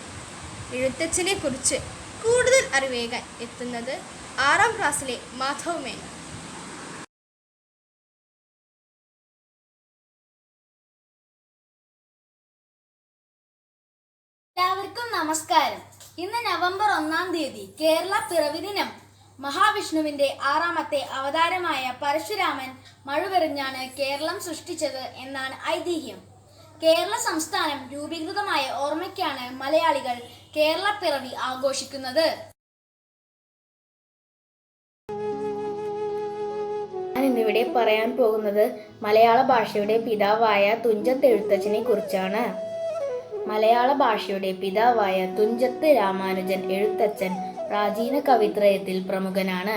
എഴുത്തച്ഛനെ കുറിച്ച് കൂടുതൽ അറിവേകാൻ എത്തുന്നത് 6ാം ക്ലാസ്സിലെ മാധവ് മേനോൻ. എല്ലാവർക്കും നമസ്കാരം. ഇന്ന് നവംബർ 1-ാം തീയതി കേരള പിറവി ദിനം. മഹാവിഷ്ണുവിന്റെ 6ാമത്തെ അവതാരമായ പരശുരാമൻ മഴുവെറിഞ്ഞാണ് കേരളം സൃഷ്ടിച്ചത് എന്നാണ് ഐതിഹ്യം. കേരള സംസ്ഥാനം രൂപീകൃതമായ ഓർമ്മയ്ക്കാണ് മലയാളികൾ കേരള പിറവി ആഘോഷിക്കുന്നത്. ഞാൻ ഇന്നിവിടെ പറയാൻ പോകുന്നത് മലയാള ഭാഷയുടെ പിതാവായ തുഞ്ചത്ത് എഴുത്തച്ഛനെ കുറിച്ചാണ്. മലയാള ഭാഷയുടെ പിതാവായ തുഞ്ചത്ത് രാമാനുജൻ എഴുത്തച്ഛൻ പ്രാചീന കവിത്രയത്തിൽ പ്രമുഖനാണ്.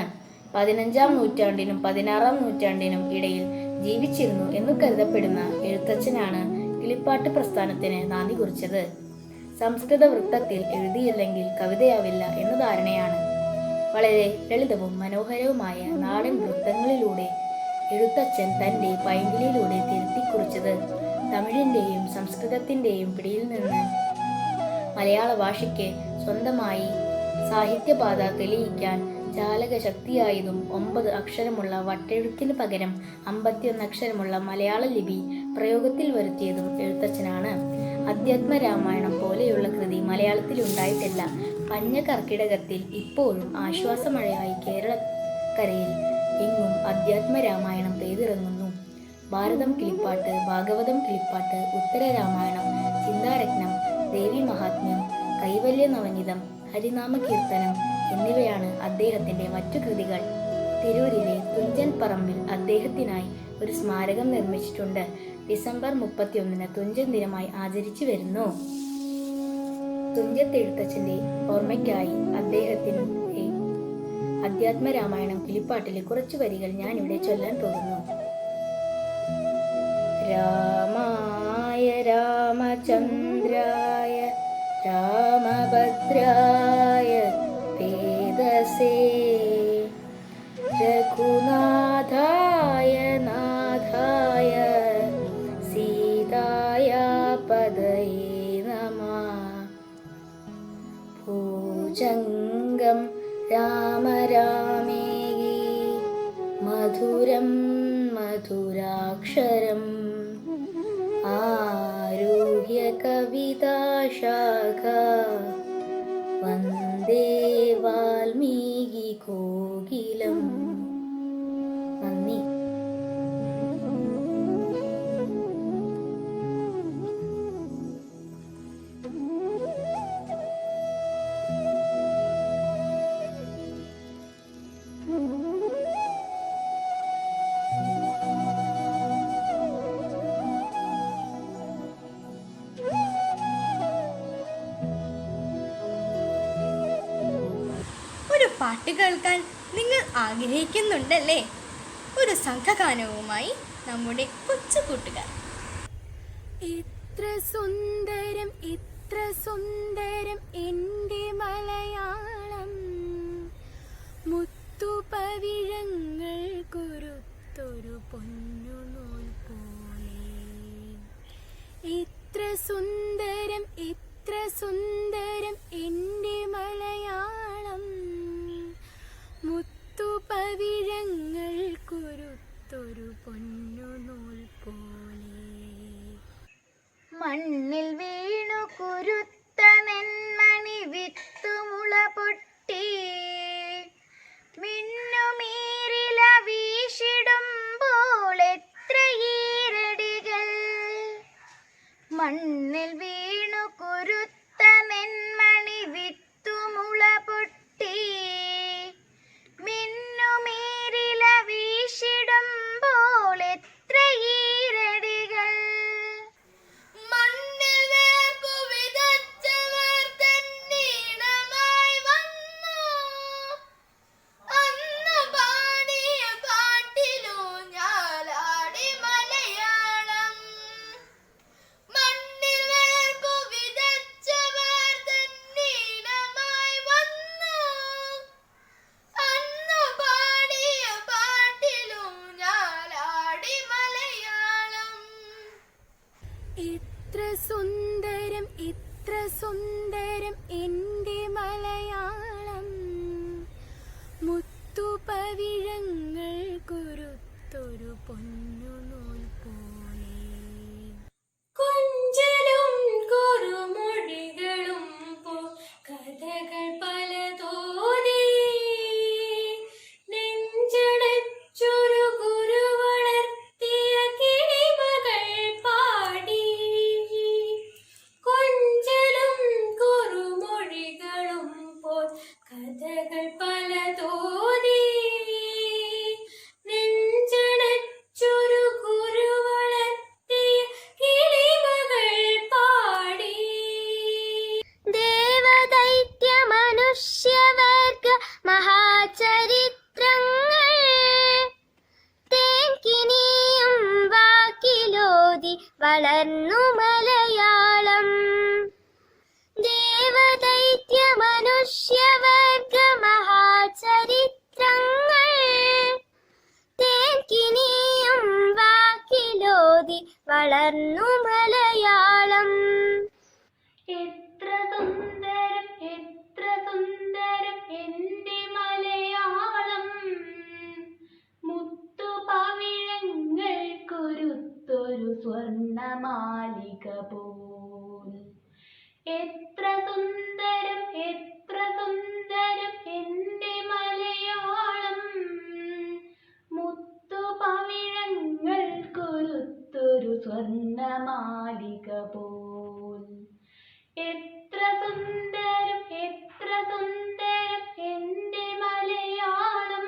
15-ാം നൂറ്റാണ്ടിനും 16-ാം നൂറ്റാണ്ടിനും ഇടയിൽ ജീവിച്ചിരുന്നു എന്നു കരുതപ്പെടുന്ന എഴുത്തച്ഛനാണ് കിളിപ്പാട്ട് പ്രസ്ഥാനത്തിന് നാന്ദി കുറിച്ചത്. സംസ്കൃത വൃത്തത്തിൽ എഴുതിയില്ലെങ്കിൽ കവിതയാവില്ല എന്ന ധാരണയാണ്. വളരെ ലളിതവും മനോഹരവുമായ നാടൻ വൃത്തങ്ങളിലൂടെ എഴുത്തച്ഛൻ തൻ്റെ പൈങ്കിളിയിലൂടെ തിരുത്തിക്കുറിച്ചത് തമിഴിൻ്റെയും സംസ്കൃതത്തിൻ്റെയും പിടിയിൽ നിന്ന് മലയാള ഭാഷയ്ക്ക് സ്വന്തമായി സാഹിത്യപാത തെളിയിക്കാൻ ചാലകശക്തിയായതും 9 അക്ഷരമുള്ള വട്ടെഴുത്തിന് പകരം 51 അക്ഷരമുള്ള മലയാള ലിപി പ്രയോഗത്തിൽ വരുത്തിയതും എഴുത്തച്ഛനാണ്. അധ്യാത്മരാമായണം പോലെയുള്ള കൃതി മലയാളത്തിൽ ഉണ്ടായിട്ടില്ല. മഞ്ഞ കർക്കിടകത്തിൽ ഇപ്പോഴും ആശ്വാസമഴയായി കേരളക്കരയിൽ എങ്ങും അധ്യാത്മരാമായണം പെയ്തിറങ്ങുന്നു. ഭാരതം കിളിപ്പാട്ട്, ഭാഗവതം കിളിപ്പാട്ട്, ഉത്തരരാമായണം, ചിന്താരത്നം, ദേവി മഹാത്മ്യം, കൈവല്യ നവനിതം, ഹരിനാമ കീർത്തനം എന്നിവയാണ് അദ്ദേഹത്തിന്റെ മറ്റു കൃതികൾ. തിരൂരിലെ തുഞ്ചൻ പറമ്പിൽ അദ്ദേഹത്തിനായി ഒരു സ്മാരകം നിർമ്മിച്ചിട്ടുണ്ട്. ഡിസംബർ 31-ന് തുഞ്ചൻ ദിനമായി ആചരിച്ചു വരുന്നു. തുഞ്ചത്ത് എഴുത്തച്ഛന്റെ ഓർമ്മയ്ക്കായി അദ്ദേഹത്തിന്റെ അധ്യാത്മരാമായണം കിളിപ്പാട്ടിലെ കുറച്ചു വരികൾ ഞാൻ ഇവിടെ ചൊല്ലാൻ പോകുന്നു. രാമായ രാമചന്ദ്രായ രാമഭദ്രായ വേദസേ രഘുനാഥായ നാഥായ സീതായ പദയേ നമഃ. ഭുജംഗം രാമ രാമേഗി മധുരം മധുരാക്ഷരം ആരുഹ്യ കവിതാശാഖ വന്ദേ വാൽമീകി കോകിലം. നന്ദി. ഒരു പാട്ട് കേൾക്കാൻ നിങ്ങൾ ആഗ്രഹിക്കുന്നുണ്ടല്ലേ? ഒരു സംഘഗാനവുമായി നമ്മുടെ കൊച്ചു കൂട്ടുകാർ. ഇത്ര സുന്ദരം ഇത്ര സുന്ദരം എൻ്റെ മലയാളം, മുത്തുപവിഴങ്ങൾ കുരുത്തൊരു പൊന്നുനൂൽ പോലെ. ഇത്ര സുന്ദരം ഇത്ര സുന്ദരം എൻ്റെ മലയാളം, മുത്തുപവിഴങ്ങൾ കുരുത്തൊരു പൊന്നുനൂൽ പോലെ. മണ്ണിൽ വീണു കുരുത്ത നെന്മണി വിത്തുമുള പൊട്ടി, മിന്നുമീരില വീശിടുമ്പോൾ എത്ര ഈരടികൾ. മണ്ണിൽ വീണു കുരുത്ത നെന്മണി വിത്തുമുള പൊട്ടി മിന്നുമീരില വീശിടുമ്പോൾ എത്ര ഈരടികൾ മണ്ണിൽ വേർപ്പു വിതച്ചവർ തന്നീണമായി വന്നു അന്ന് പാടിയ പാട്ടിലൂ ഞാലാടി മലയാളം മണ്ണിൽ വേർപ്പു വിതച്ചവർ തന്നീണമായി വന്നു അന്ന് പാടിയ പാട്ടിലൂ ഞാലാടി മലയാളം എത്ര സുന്ദരം എൻ്റെ മലയാളം മുത്തുപവിഴങ്ങൾ കുരുത്തൊരു പൊന്നുനൂൽ പോലെ കൊഞ്ചലും കുറുമൊഴികളും കഥകൾ പലതോതി നെഞ്ചടച്ചൊരു ഗുരു വളർത്തിയ കിളിമകൾ പാടി കൊഞ്ചലും കുറുമൊഴികളും കഥകൾ പലതോതി നെഞ്ചടച്ചൊരു ഗുരു വളർത്തിയ കിളിമകൾ പാടി ദേവദൈത്യ മനുഷ്യവർഗ മഹാചരിത്രങ്ങൾ തേൻകിനിയും വാക്കിലോതി വളർന്നു മലയാളം ദേവദൈത്യ മനുഷ്യവർഗ മഹാചരിത്രങ്ങൾ തേൻകിനിയും വാക്കിലോതി വളർന്നു മലയാളം എത്ര സുന്ദരം എൻ്റെ മലയാളം മുത്തുപവിഴങ്ങൾ കുരുത്തൊരു സ്വർണമാലിക പോൽ എത്ര സുന്ദരം എൻ്റെ മലയാളം മുത്തുപവിഴങ്ങൾ കുരുത്തൊരു സ്വർണമാലിക പോൽ എത്ര സുന്ദരം എൻ്റെ മലയാളം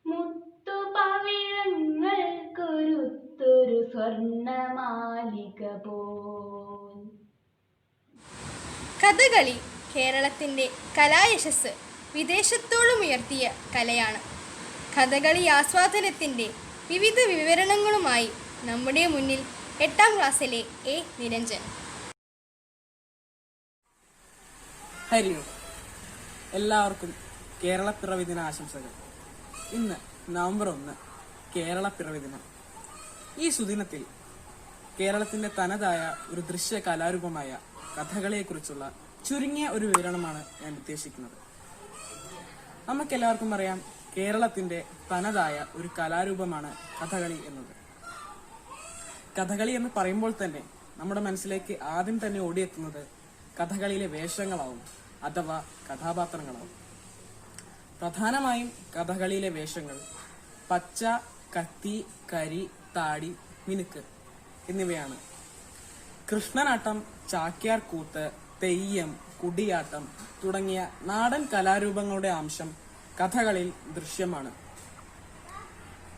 മുത്തുപവിഴങ്ങൾ കുരുത്തൊരു സ്വർണമാലിക പോൽ. കഥകളി കേരളത്തിൻ്റെ കലായശസ് വിദേശത്തോളം ഉയർത്തിയ കലയാണ്. കഥകളി ആസ്വാദനത്തിൻ്റെ വിവിധ വിവരണങ്ങളുമായി നമ്മുടെ മുന്നിൽ 8ാം ക്ലാസ്സിലെ എ നിരഞ്ജൻ. ഹരി ഓം. എല്ലാവർക്കും കേരളപ്പിറവി ദിന ആശംസകൾ. ഇന്ന് നവംബർ 1 കേരളപ്പിറവി ദിനം. ഈ സുദിനത്തിൽ കേരളത്തിൻ്റെ തനതായ ഒരു ദൃശ്യ കലാരൂപമായ കഥകളിയെക്കുറിച്ചുള്ള ചുരുങ്ങിയ ഒരു വിവരണമാണ് ഞാൻ ഉദ്ദേശിക്കുന്നത്. നമുക്കെല്ലാവർക്കും അറിയാം, കേരളത്തിൻ്റെ തനതായ ഒരു കലാരൂപമാണ് കഥകളി എന്നത്. കഥകളി എന്ന് പറയുമ്പോൾ തന്നെ നമ്മുടെ മനസ്സിലേക്ക് ആദ്യം തന്നെ ഓടിയെത്തുന്നത് കഥകളിയിലെ വേഷങ്ങളാവും അഥവാ കഥാപാത്രങ്ങളാവും. പ്രധാനമായും കഥകളിയിലെ വേഷങ്ങൾ പച്ച, കത്തി, കരി, താടി, മിനുക്ക് എന്നിവയാണ്. കൃഷ്ണനാട്ടം, ചാക്യാർ കൂത്ത്, തെയ്യം, കുടിയാട്ടം തുടങ്ങിയ നാടൻ കലാരൂപങ്ങളുടെ അംശം കഥകളിയിൽ ദൃശ്യമാണ്.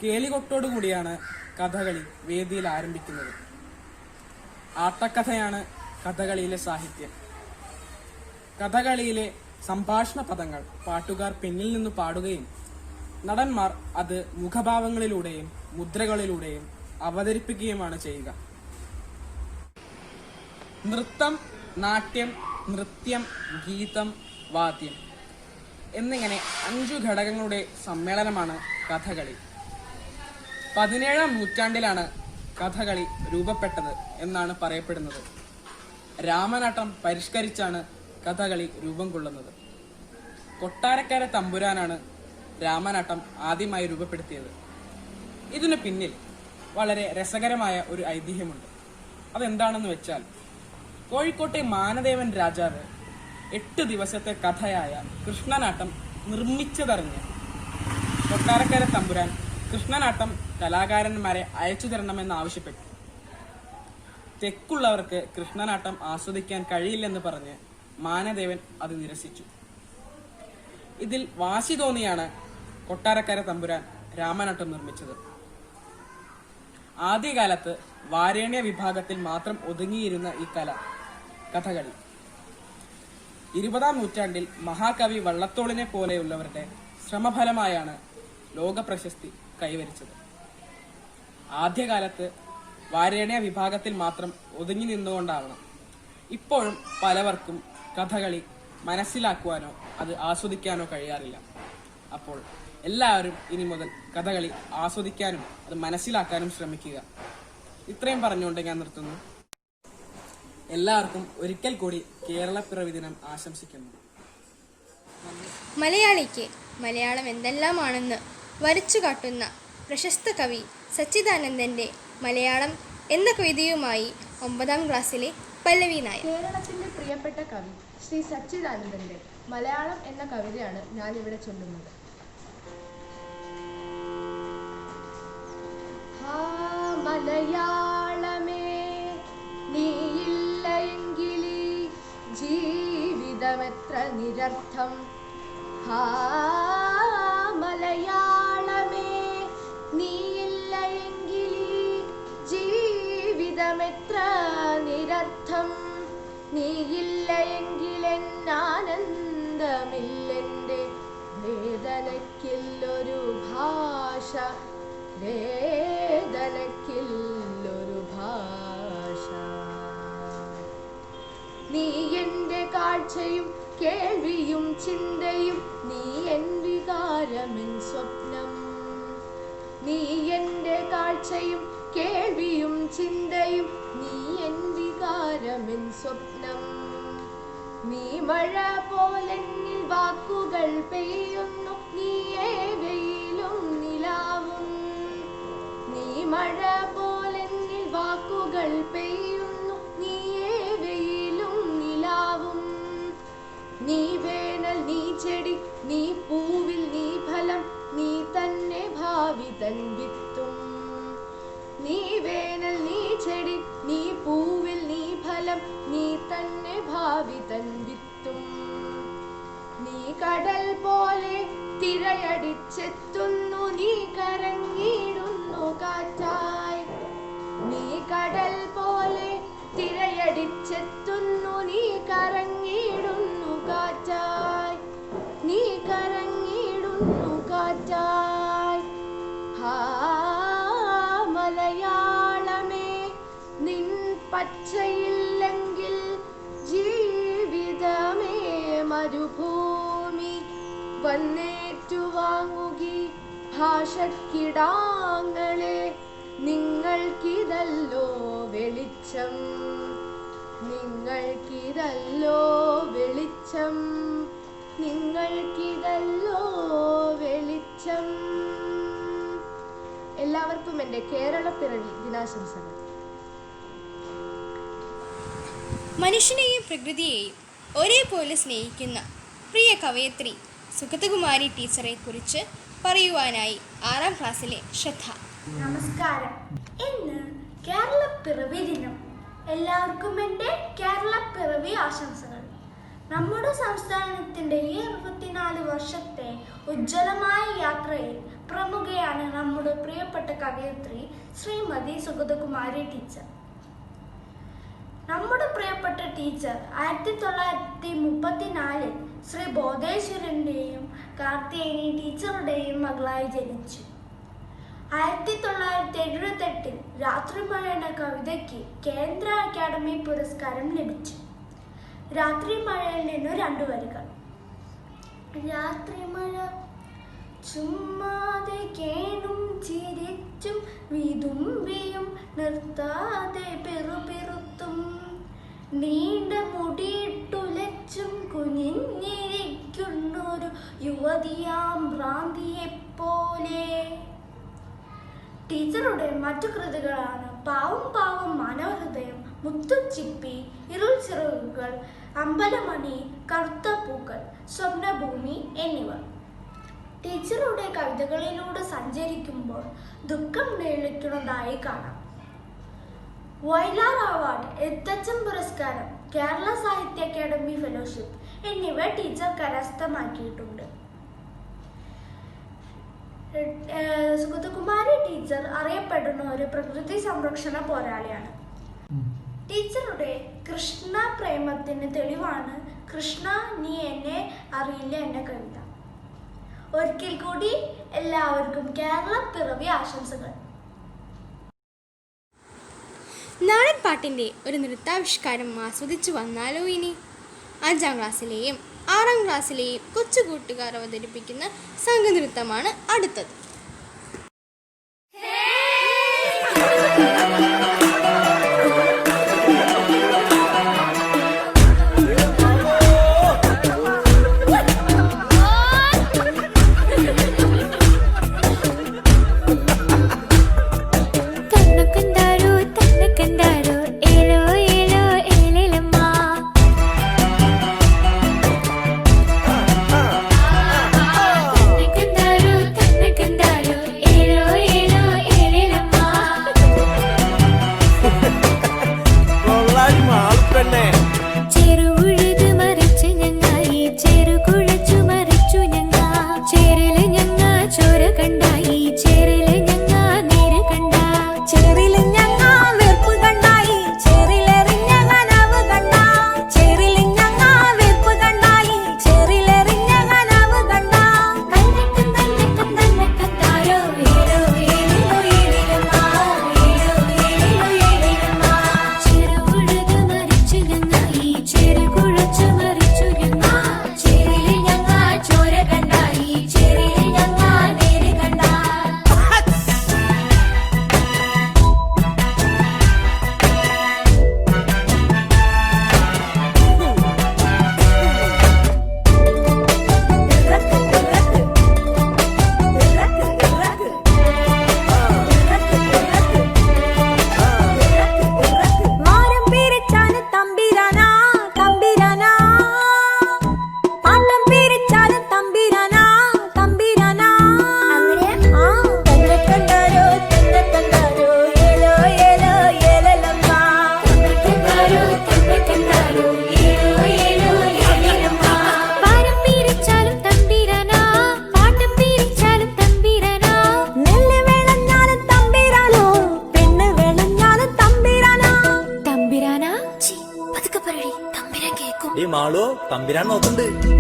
കേളികൊട്ടോടുകൂടിയാണ് കഥകളി വേദിയിൽ ആരംഭിക്കുന്നത്. ആട്ടക്കഥയാണ് കഥകളിയിലെ സാഹിത്യം. കഥകളിയിലെ സംഭാഷണ പദങ്ങൾ പാട്ടുകാർ പിന്നിൽ നിന്ന് പാടുകയും നടന്മാർ അത് മുഖഭാവങ്ങളിലൂടെയും മുദ്രകളിലൂടെയും അവതരിപ്പിക്കുകയുമാണ് ചെയ്യുക. നൃത്തം, നാട്യം, നൃത്യം, ഗീതം, വാദ്യം എന്നിങ്ങനെ 5 ഘടകങ്ങളുടെ സമ്മേളനമാണ് കഥകളി. 17ാം നൂറ്റാണ്ടിലാണ് കഥകളി രൂപപ്പെട്ടത് എന്നാണ് പറയപ്പെടുന്നത്. രാമനാട്ടം പരിഷ്കരിച്ചാണ് കഥകളി രൂപം കൊള്ളുന്നത്. കൊട്ടാരക്കര തമ്പുരാനാണ് രാമനാട്ടം ആദ്യമായി രൂപപ്പെടുത്തിയത്. ഇതിനു പിന്നിൽ വളരെ രസകരമായ ഒരു ഐതിഹ്യമുണ്ട്. അതെന്താണെന്ന് വെച്ചാൽ, കോഴിക്കോട്ടെ മാനദേവൻ രാജാവ് 8 ദിവസത്തെ കഥയായ കൃഷ്ണനാട്ടം നിർമ്മിച്ചതറിഞ്ഞ് കൊട്ടാരക്കര തമ്പുരാൻ കൃഷ്ണനാട്ടം കലാകാരന്മാരെ അയച്ചു തരണമെന്ന് ആവശ്യപ്പെട്ടു. തെക്കുള്ളവർക്ക് കൃഷ്ണനാട്ടം ആസ്വദിക്കാൻ കഴിയില്ലെന്ന് പറഞ്ഞ് മാനദേവൻ അത് നിരസിച്ചു. ഇതിൽ വാശി തോന്നിയാണ് കൊട്ടാരക്കര തമ്പുരാൻ രാമനാട്ടം നിർമ്മിച്ചത്. ആദ്യകാലത്ത് വാരേണ്യ വിഭാഗത്തിൽ മാത്രം ഒതുങ്ങിയിരുന്ന ഈ കല കഥകളി 20-ാം നൂറ്റാണ്ടിൽ മഹാകവി വള്ളത്തോളിനെ പോലെയുള്ളവരുടെ ശ്രമഫലമായാണ് ലോക പ്രശസ്തി കൈവരിച്ചത്. ആദ്യകാലത്ത് വാരേണ്യ വിഭാഗത്തിൽ മാത്രം ഒതുങ്ങി നിന്നുകൊണ്ടാവണം ഇപ്പോഴും പലവർക്കും കഥകളി മനസ്സിലാക്കുവാനോ അത് ആസ്വദിക്കാനോ കഴിയാറില്ല. അപ്പോൾ എല്ലാവരും ഇനി മുതൽ കഥകളി ആസ്വദിക്കാനും അത് മനസ്സിലാക്കാനും ശ്രമിക്കുക. ഇത്രയും പറഞ്ഞുകൊണ്ട് ഞാൻ നിർത്തുന്നു. എല്ലാവർക്കും ഒരിക്കൽ കൂടി കേരളപ്പിറവി ദിനം ആശംസിക്കുന്നു. മലയാളിക്ക് മലയാളം എന്തെല്ലാമാണെന്ന് വരച്ചു കാട്ടുന്ന പ്രശസ്ത കവി സച്ചിദാനന്ദൻ്റെ മലയാളം എന്ന കവിതയുമായി 9ാം ക്ലാസ്സിലെ പല്ലവി നായർ. കേരളത്തിൻ്റെ പ്രിയപ്പെട്ട കവി ശ്രീ സച്ചിദാനന്ദൻ്റെ മലയാളം എന്ന കവിതയാണ് ഞാനിവിടെ ചൊല്ലുന്നത്. മലയാളമേ നീയില്ല എങ്കിലീ ജീവിതമെത്ര നിരർത്ഥം. മലയാളമേ നീയില്ല എങ്കിലീ ജീവിതമെത്ര നിരർത്ഥം. നീയില്ല എങ്കിലെന്നാനന്ദമില്ലെൻ്റെ വേദനയ്ക്കില്ലൊരു ഭാഷ. വേദനയ്ക്കില്ലൊരു ഭാഷ. നീ എൻ്റെ കാഴ്ചയും കേൾവിയും ചിന്തയും, നീ എൻ വികാരമെൻ സ്വപ്നം. നീ എൻ്റെ കാഴ്ചയും കേൾവിയും ചിന്തയും, നീ എൻ വികാരമെൻ സ്വപ്നം. നീ മഴ പോലെന്നിൽ വാക്കുകൾ പെയ്യുന്നു, നീയേ വെയിലും നിലാവും. നീ മഴ പോലെന്നിൽ വാക്കുകൾ പെയ്യുന്നു, നീയേ വെയിലും നിലാവും. നീ വേനൽ, നീ ചെടി, നീ പൂവിൽ, നീ ഫലം, നീ തന്നെ ഭാവി തൻ വിത്തും. നീ വേനൽ, നീ ചെടി, നീ പൂവിൽ, നീ ഫലം, നീ തന്നെ ഭാവി തൻ വിത്തും. നീ കടൽ പോലെ തിരയടിച്ചെത്തുന്നു, നീ കരങ്ങിടുന്നു കാറ്റായി. നീ കടൽ പോലെ തിരയടിച്ചെത്തുന്നു, നീ കരങ്ങിടുന്നു കാറ്റായി. നീ കരങ്ങിടുന്നു കാറ്റായി. മലയാളമേ നിൻ പച്ചയില്ലെങ്കിൽ ജീവിതമേ മരുഭൂമി. വന്നേറ്റുവാങ്ങുകി ഭാഷക്കിടാങ്ങളെ, നിങ്ങൾക്കിതല്ലോ വെളിച്ചം. നിങ്ങൾക്കിതല്ലോ വെളിച്ചം. നിങ്ങൾക്കിതല്ലോ വെളിച്ചം. എല്ലാവർക്കും എൻ്റെ കേരളപ്പിറവി ദിനാശംസകൾ. മനുഷ്യനെയും പ്രകൃതിയെയും ഒരേപോലെ സ്നേഹിക്കുന്ന പ്രിയ കവയത്രി സുഗതകുമാരി ടീച്ചറെ കുറിച്ച് പറയുവാനായി 6ാം ക്ലാസ്സിലെ ശ്രദ്ധ. നമസ്കാരം. ഇന്ന് കേരളപ്പിറവി ദിനം. എല്ലാവർക്കും എൻ്റെ കേരളപ്പിറവി ആശംസകൾ. നമ്മുടെ സംസ്ഥാനത്തിൻ്റെ ഈ 64 വർഷത്തെ ഉജ്ജ്വലമായ യാത്രയിൽ പ്രമുഖയാണ് നമ്മുടെ പ്രിയപ്പെട്ട കവയത്രി ശ്രീമതി സുഗതകുമാരി ടീച്ചർ. നമ്മുടെ പ്രിയപ്പെട്ട ടീച്ചർ 1934 ശ്രീ ബോധേശ്വരൻ്റെയും കാർത്തികേയനി ടീച്ചറുടെയും മകളായി ജനിച്ചു. 1978 രാത്രിമഴ എന്ന കവിതയ്ക്ക് കേന്ദ്ര അക്കാദമി പുരസ്കാരം ലഭിച്ചു. രാത്രിമഴയിൽ നിന്ന് 2 വരികൾ. രാത്രിമഴ ചുമ്മാതെ കേണും ചിരിച്ചും വിതുമ്പിയും നിർത്താതെ പെറുപെറുത്തും, നീണ്ട മുടിയിട്ടുലച്ചും കുനിഞ്ഞിരിക്കുന്നൊരു യുവതിയാം ഭ്രാന്തിയെപ്പോലെ. ടീച്ചറുടെ മറ്റു കൃതികളാണ് പാവം പാവം മാനവഹൃദയം, മുത്തുച്ചിപ്പി, ഇരുൾ ചിറകുകൾ, അമ്പലമണി, കറുത്ത പൂക്കൾ, സ്വപ്നഭൂമി എന്നിവ. ടീച്ചറുടെ കവിതകളിലൂടെ സഞ്ചരിക്കുമ്പോൾ ദുഃഖം നിഴലിക്കുന്നതായി കാണാം. വയലാർ അവാർഡ്, എഴുത്തച്ഛൻ പുരസ്കാരം, കേരള സാഹിത്യ അക്കാദമി ഫെലോഷിപ്പ് എന്നിവ ടീച്ചർ കരസ്ഥമാക്കിയിട്ടുണ്ട്. സുഗതകുമാരി ടീച്ചർ അറിയപ്പെടുന്ന ഒരു പ്രകൃതി സംരക്ഷണ പോരാളിയാണ്. ടീച്ചറുടെ കൃഷ്ണ പ്രേമത്തിന് തെളിവാണ് കൃഷ്ണ നീ എന്നെ അറിയില്ല എന്ന കവിത. ഒരിക്കൽ കൂടി എല്ലാവർക്കും കേരള പിറവി ആശംസകൾ. നാടൻ പാട്ടിൻ്റെ ഒരു നൃത്താവിഷ്കാരം ആസ്വദിച്ചു വന്നാലോ ഇനി? 5ാം ക്ലാസ്സിലെയും 6ാം ക്ലാസ്സിലെയും കൊച്ചു കൂട്ടുകാർ അവതരിപ്പിക്കുന്ന സംഘനൃത്തമാണ് അടുത്തത്.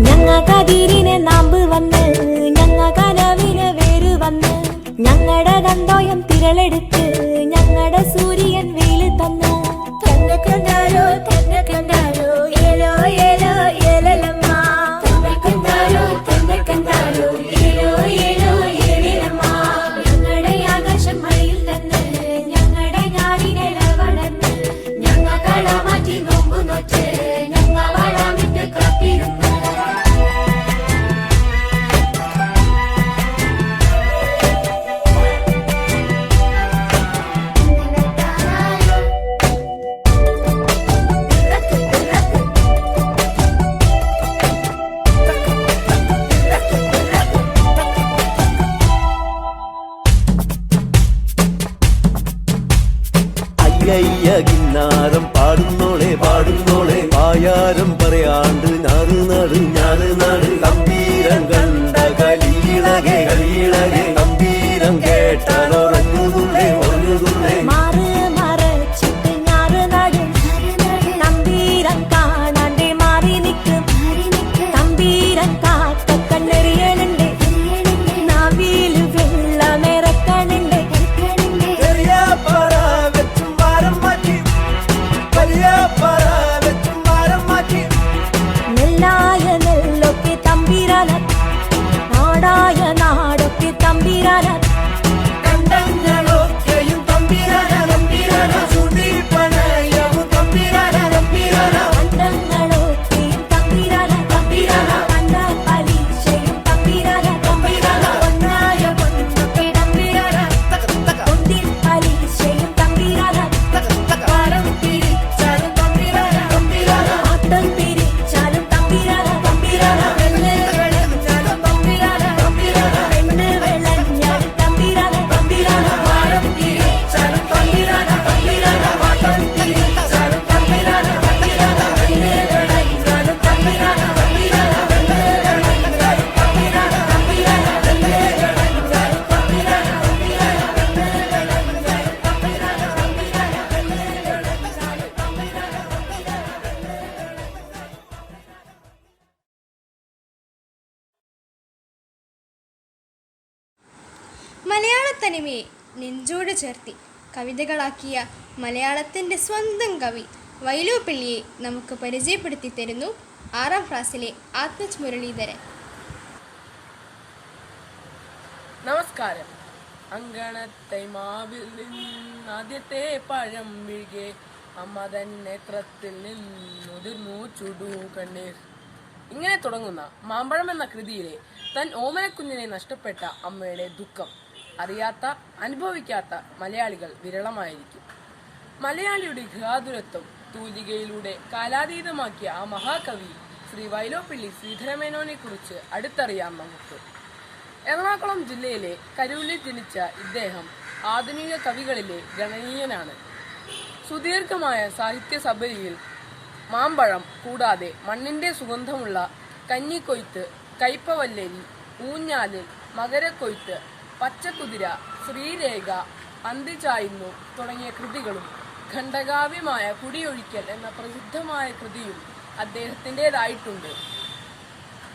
ഞങ്ങ കതിരിനെ നാമ്പ് വന്ന് ഞങ്ങ കനവിന് വേര് വന്ന് ഞങ്ങടെ ഗന്ധോയം തിരളെടുത്ത് ഞങ്ങടെ സൂര്യൻ വെയില് തന്നു. തന്നെ കണ്ടാരോ ഏലോ ഏലോ ഏലലമ്മ. തന്നെ കണ്ടാരോ ഏലോ ഏലോ ഏലലമ്മ. ഞങ്ങടെ ആകാശം മഴയിൽ തന്ന് ഞങ്ങടെ ഞാനിനെ വളർന്ന് ഞങ്ങ കള മാറ്റി നോമ്പു നോറ്റ് ഞങ്ങ വളമിട്ട് കാത്തിരുന്നു. കിന്നാരം പാടുന്നോളെ പായാരം പറയാണ്ട് ഞാറ് തമ്പീരം കണ്ട കളീളകെ തമ്പീരം കേട്ടാലൊറങ്ങുതുള്ളേ മാറ് മറച്ചിട്ട് ഞാറ് നടും തമ്പീരം കാണാണ്ട് മാറി നിൽക്കും. തമ്പീരം കാക്ക കണ്ണെറിയലുണ്ട് നാവില് വെള്ളമിറക്കണുണ്ട്. നെല്ലായ നെല്ലോ തനിമയെ നെഞ്ചോട് ചേർത്തി കവിതകളാക്കിയ മലയാളത്തിൻ്റെ സ്വന്തം കവി വൈലോപ്പിള്ളിയെ നമുക്ക് പരിചയപ്പെടുത്തി തരുന്നു 6ാം ക്ലാസ്സിലെ ആത്മജ് മുരളീധരൻ. നമസ്കാരം. അങ്കണത്തെ മാവിൽ നിന്നാദ്യത്തെ പഴം വീഴെ അമ്മ തൻ നേത്രത്തിൽ നിന്നുതിർന്നു ചുടു കണ്ണീർ. ഇങ്ങനെ തുടങ്ങുന്ന മാമ്പഴം എന്ന കൃതിയിലെ തൻ ഓമനക്കുഞ്ഞിനെ നഷ്ടപ്പെട്ട അമ്മയുടെ ദുഃഖം അറിയാത്ത അനുഭവിക്കാത്ത മലയാളികൾ വിരളമായിരിക്കും. മലയാളിയുടെ ഗൃഹാതുരത്വം തൂലികയിലൂടെ കാലാതീതമാക്കിയ ആ മഹാകവി ശ്രീ വൈലോപ്പിള്ളി ശ്രീധരമേനോനെ കുറിച്ച് അടുത്തറിയാം നമുക്ക്. എറണാകുളം ജില്ലയിലെ കരൂരിൽ ജനിച്ച ഇദ്ദേഹം ആധുനിക കവികളിലെ ഗണനീയനാണ്. സുദീർഘമായ സാഹിത്യ സഭയിൽ മാമ്പഴം കൂടാതെ മണ്ണിൻ്റെ സുഗന്ധമുള്ള കഞ്ഞിക്കൊയ്ത്ത്, കയ്പവല്ലരി, ഊഞ്ഞാലിൽ, മകരക്കൊയ്ത്ത്, പച്ചക്കുതിര, ശ്രീരേഖ, അന്തിചായുന്നു തുടങ്ങിയ കൃതികളും ഖണ്ഡകാവ്യമായ കുടിയൊഴിക്കൽ എന്ന പ്രസിദ്ധമായ കൃതിയും അദ്ദേഹത്തിൻ്റെതായിട്ടുണ്ട്.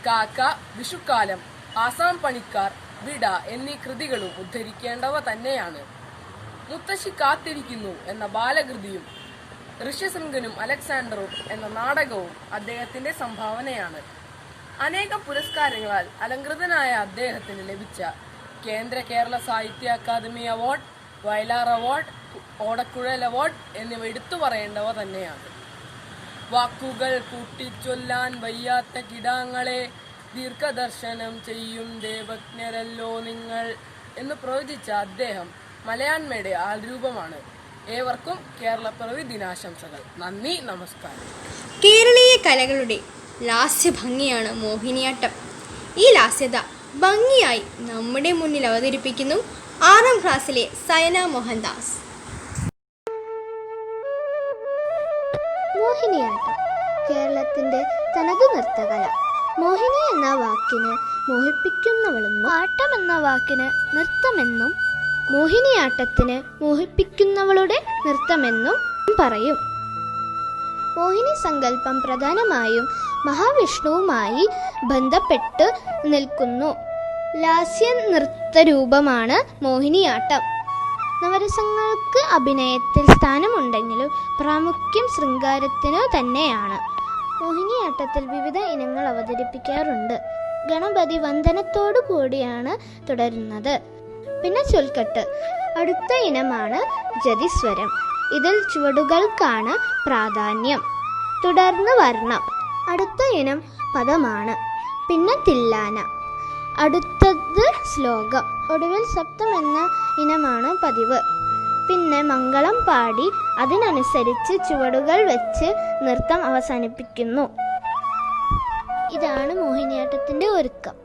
കാക്ക, വിഷുക്കാലം, ആസാം പണിക്കാർ, വിട എന്നീ കൃതികളും ഉദ്ധരിക്കേണ്ടവ തന്നെയാണ്. മുത്തശ്ശി കാത്തിരിക്കുന്നു എന്ന ബാലകൃതിയും ഋഷ്യശൃംഖനും അലക്സാണ്ടറും എന്ന നാടകവും അദ്ദേഹത്തിൻ്റെ സംഭാവനയാണ്. അനേകം പുരസ്കാരങ്ങളാൽ അലങ്കൃതനായ അദ്ദേഹത്തിന് ലഭിച്ച കേന്ദ്ര കേരള സാഹിത്യ അക്കാദമി അവാർഡ്, വയലാർ അവാർഡ്, ഓടക്കുഴൽ അവാർഡ് എന്നിവ എടുത്തു പറയേണ്ടവ തന്നെയാണ്. വാക്കുകൾ കൂട്ടിച്ചൊല്ലാൻ വയ്യാത്ത കിടാങ്ങളെ ദീർഘദർശനം ചെയ്യും ദേവജ്ഞരല്ലോ നിങ്ങൾ എന്ന് പ്രവചിച്ച അദ്ദേഹം മലയാണ്മയുടെ ആൾരൂപമാണ്. ഏവർക്കും കേരളപ്പിറവി ദിനാശംസകൾ. നന്ദി, നമസ്കാരം. കേരളീയ കലകളുടെ ലാസ്യഭംഗിയാണ് മോഹിനിയാട്ടം. ഈ ലാസ്യത ഭംഗിയായി നമ്മുടെ മുന്നിൽ അവതരിപ്പിക്കുന്നു 6ാം ക്ലാസ്സിലെ സയന മോഹൻദാസ്. മോഹിനിയാട്ടം കേരളത്തിൻ്റെ തനതു നൃത്തകല. മോഹിനി എന്ന വാക്കിന് മോഹിപ്പിക്കുന്നവളെന്നും ആട്ടം എന്ന വാക്കിന് നൃത്തമെന്നും മോഹിനിയാട്ടത്തിന് മോഹിപ്പിക്കുന്നവളുടെ നൃത്തമെന്നും പറയും. മോഹിനി സങ്കല്പം പ്രധാനമായും മഹാവിഷ്ണുവുമായി ബന്ധപ്പെട്ട് നിൽക്കുന്നു. ലാസ്യ നൃത്തരൂപമാണ് മോഹിനിയാട്ടം. നവരസങ്ങൾക്ക് അഭിനയത്തിൽ സ്ഥാനമുണ്ടെങ്കിലും പ്രാമുഖ്യം ശൃംഗാരത്തിനു തന്നെയാണ്. മോഹിനിയാട്ടത്തിൽ വിവിധ ഇനങ്ങൾ അവതരിപ്പിക്കാറുണ്ട്. ഗണപതി വന്ദനത്തോടു കൂടിയാണ് തുടരുന്നത്. പിന്നെ ചൊൽക്കെട്ട്. അടുത്ത ഇനമാണ് ജതിസ്വരം. ഇതിൽ ചുവടുകൾക്കാണ് പ്രാധാന്യം. തുടർന്ന് വർണ്ണം. അടുത്ത ഇനം പദമാണ്. പിന്നെ തില്ലാന. അടുത്തത് ശ്ലോകം. ഒടുവിൽ സപ്തം എന്ന ഇനമാണ് പതിവ്. പിന്നെ മംഗളം പാടി അതിനനുസരിച്ച് ചുവടുകൾ വെച്ച് നൃത്തം അവസാനിപ്പിക്കുന്നു. ഇതാണ് മോഹിനിയാട്ടത്തിൻ്റെ ഒരുക്കം.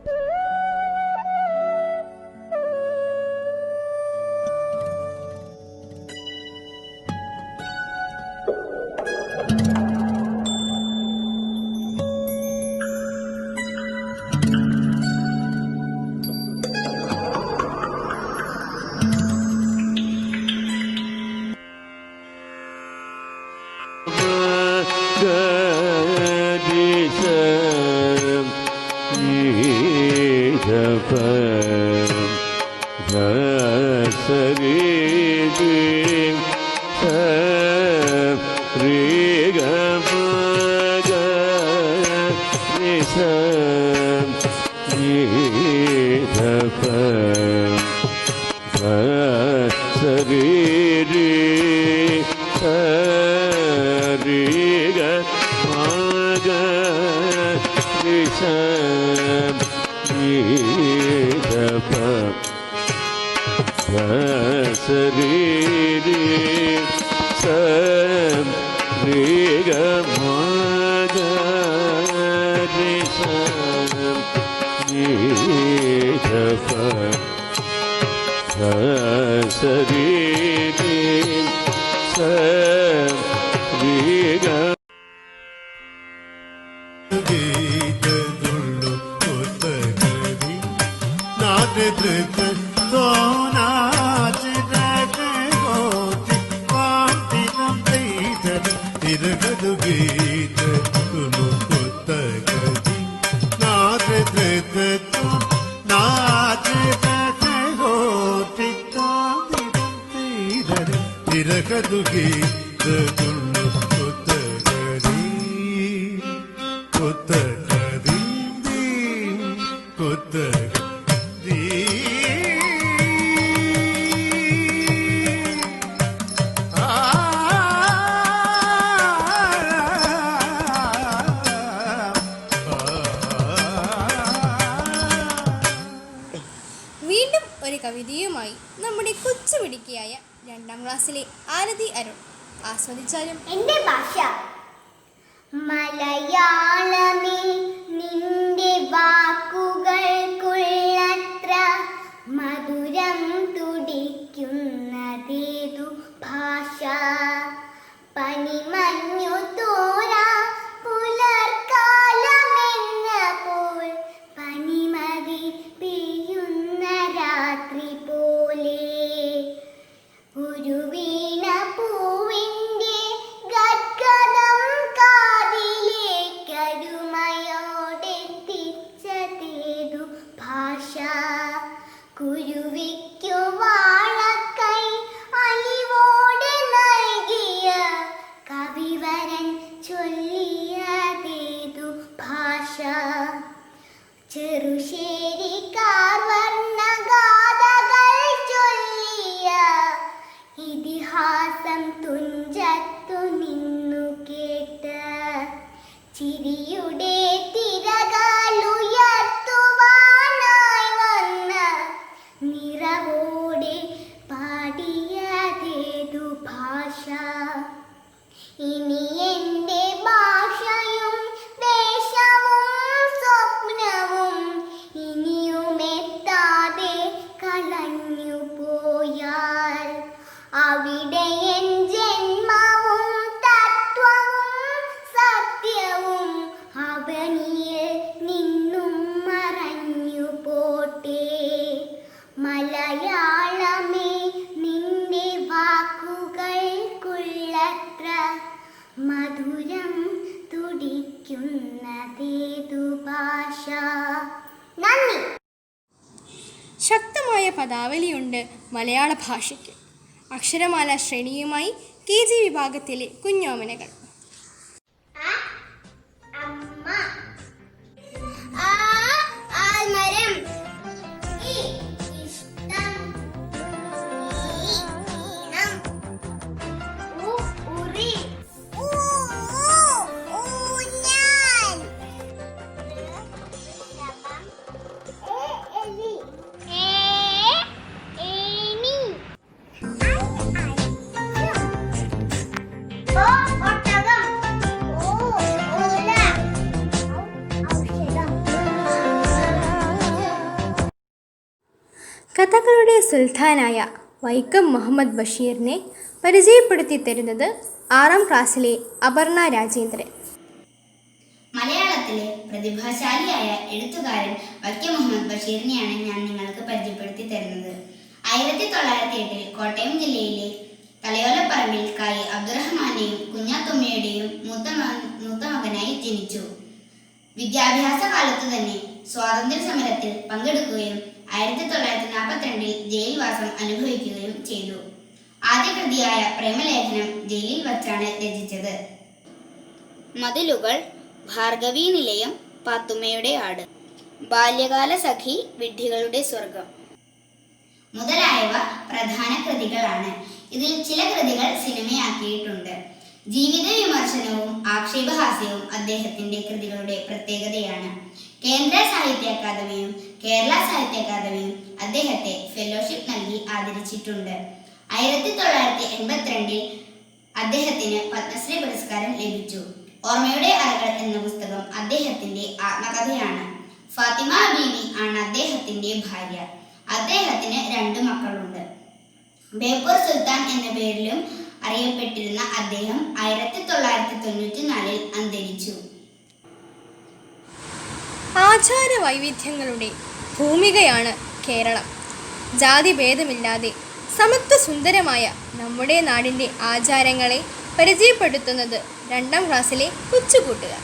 नाच മധുഗീതതുള്ളു കൊത്തകരീ കൊത്തകരീ കൊത്തകരീ വീണ്ടും ഒരു കവിതയുമായി നമ്മുടെ കൊച്ചുമിടുക്കിയായ 2ാം ക്ലാസ്സിലെ ആരതി അരുൺ. ആസ്വദിച്ചാലും. എൻ്റെ ഭാഷ മലയാളമേ, നിന്റെ വാക്കുകൾക്കുള്ളത്ര മധുരം തുടിക്കുന്നതേതു ഭാഷ. പനിമഞ്ഞു തോരാ പുലർക്കാലമെന്ന പോൽ പനിമതി പെയ്യുന്ന രാത്രി പോലെ ഒരു വീണ പൂവിൻ്റെ ഗദ്ഗതം കാതിലേക്കരുമയോടെത്തിച്ചതേതു ഭാഷ. കുരുവിക്കു വാഴക്കൈ അലിവോടെ നൽകിയ കവിവരൻ ചൊല്ലിയതേതു ഭാഷ. ചെറുശ്ശേരിക്കാർ വർണ്ണഗാഥകൾ ചൊല്ലിയ ഇതിഹാസം തുഞ്ചത്തു നിന്നു കേട്ട് ചിരിയുടെ തിരകളുയർത്തുവാനായി വന്ന നിറവോടെ പാടിയതേതു ഭാഷ. ഇനി എൻ്റെ ഭാഷയും ദേശവും സ്വപ്നവും ഇനിയുമെത്താതെ കളഞ്ഞു പോയാൽ അവിടെ എൻ ജന്മവും തത്വവും സത്യവും അവനിയിൽ നിന്നും മറഞ്ഞു പോട്ടെ. മലയാളമേ, നിന്റെ വാക്കുകൾക്കുള്ളത്ര മധുരം തുടിക്കുന്നതേതു ഭാഷ. നന്ദി. ശക്തമായ പദാവലിയുണ്ട് മലയാള ഭാഷയ്ക്ക്. അക്ഷരമാല ശ്രേണിയുമായി KG വിഭാഗത്തിലെ കുഞ്ഞോമനകൾ. ആൽമരം, ഇഷ്ടം, ഈണം, ഉറി, ഊഞ്ഞാൽ, എലി, ഏണി, ഒട്ടകം, ഓല, ഔഷധം. കഥകളുടെ സുൽത്താനായ വൈക്കം മുഹമ്മദ് ബഷീറിനെ പരിചയപ്പെടുത്തി തരുന്നത് 6ാം ക്ലാസ്സിലെ അപർണ രാജേന്ദ്രൻ. മലയാളത്തിലെ പ്രതിഭാശാലിയായ എഴുത്തുകാരൻ വൈക്കം മുഹമ്മദ് ബഷീറിനെയാണ് ഞാൻ നിങ്ങൾക്ക് പരിചയപ്പെടുത്തി തരുന്നത്. 1908 കോട്ടയം ജില്ലയിലെ തലയോലപ്പറമ്പിൽ കായി അബ്ദുറഹ്മാന്റെയും കുഞ്ഞാത്തുമ്മയുടെയും മൂത്ത മകനായി ജനിച്ചു. വിദ്യാഭ്യാസ കാലത്തു തന്നെ സ്വാതന്ത്ര്യ സമരത്തിൽ പങ്കെടുക്കുകയും 1942 ജയിൽവാസം അനുഭവിക്കുകയും ചെയ്തു. ആദ്യ കൃതിയായ പ്രേമലേഖനം ജയിലിൽ വച്ചാണ് രചിച്ചത്. മതിലുകൾ, ഭാർഗവീ നിലയം, പാത്തുമ്മയുടെ ആട്, ബാല്യകാല സഖി, വിഡ്ഢികളുടെ സ്വർഗം മുതലായവ പ്രധാന കൃതികളാണ്. ഇതിൽ ചില കൃതികൾ സിനിമയാക്കിയിട്ടുണ്ട്. ജീവിത വിമർശനവും ആക്ഷേപഹാസ്യവും അദ്ദേഹത്തിന്റെ കൃതികളുടെ പ്രത്യേകതയാണ്. കേന്ദ്ര സാഹിത്യ അക്കാദമിയും കേരള സാഹിത്യ അക്കാദമിയും അദ്ദേഹത്തെ ഫെലോഷിപ്പ് നൽകി ആദരിച്ചിട്ടുണ്ട്. 1982 അദ്ദേഹത്തിന് പത്മശ്രീ പുരസ്കാരം ലഭിച്ചു. ഓർമ്മയുടെ അറകൾ എന്ന പുസ്തകം അദ്ദേഹത്തിന്റെ ആത്മകഥയാണ്. ഫാത്തിമ ബീവി ആണ് അദ്ദേഹത്തിന്റെ ഭാര്യ. അദ്ദേഹത്തിന് 2 മക്കളുണ്ട്. ബേപ്പൂർ സുൽത്താൻ എന്ന പേരിലും അറിയപ്പെട്ടിരുന്ന അദ്ദേഹം 1994 അന്തരിച്ചു. ആചാര വൈവിധ്യങ്ങളുടെ ഭൂമികയാണ് കേരളം. ജാതിഭേദമില്ലാതെ സമത്വ സുന്ദരമായ നമ്മുടെ നാടിൻ്റെ ആചാരങ്ങളെ പരിചയപ്പെടുത്തുന്നത് 2ാം ക്ലാസ്സിലെ കൊച്ചുകൂട്ടുകാർ.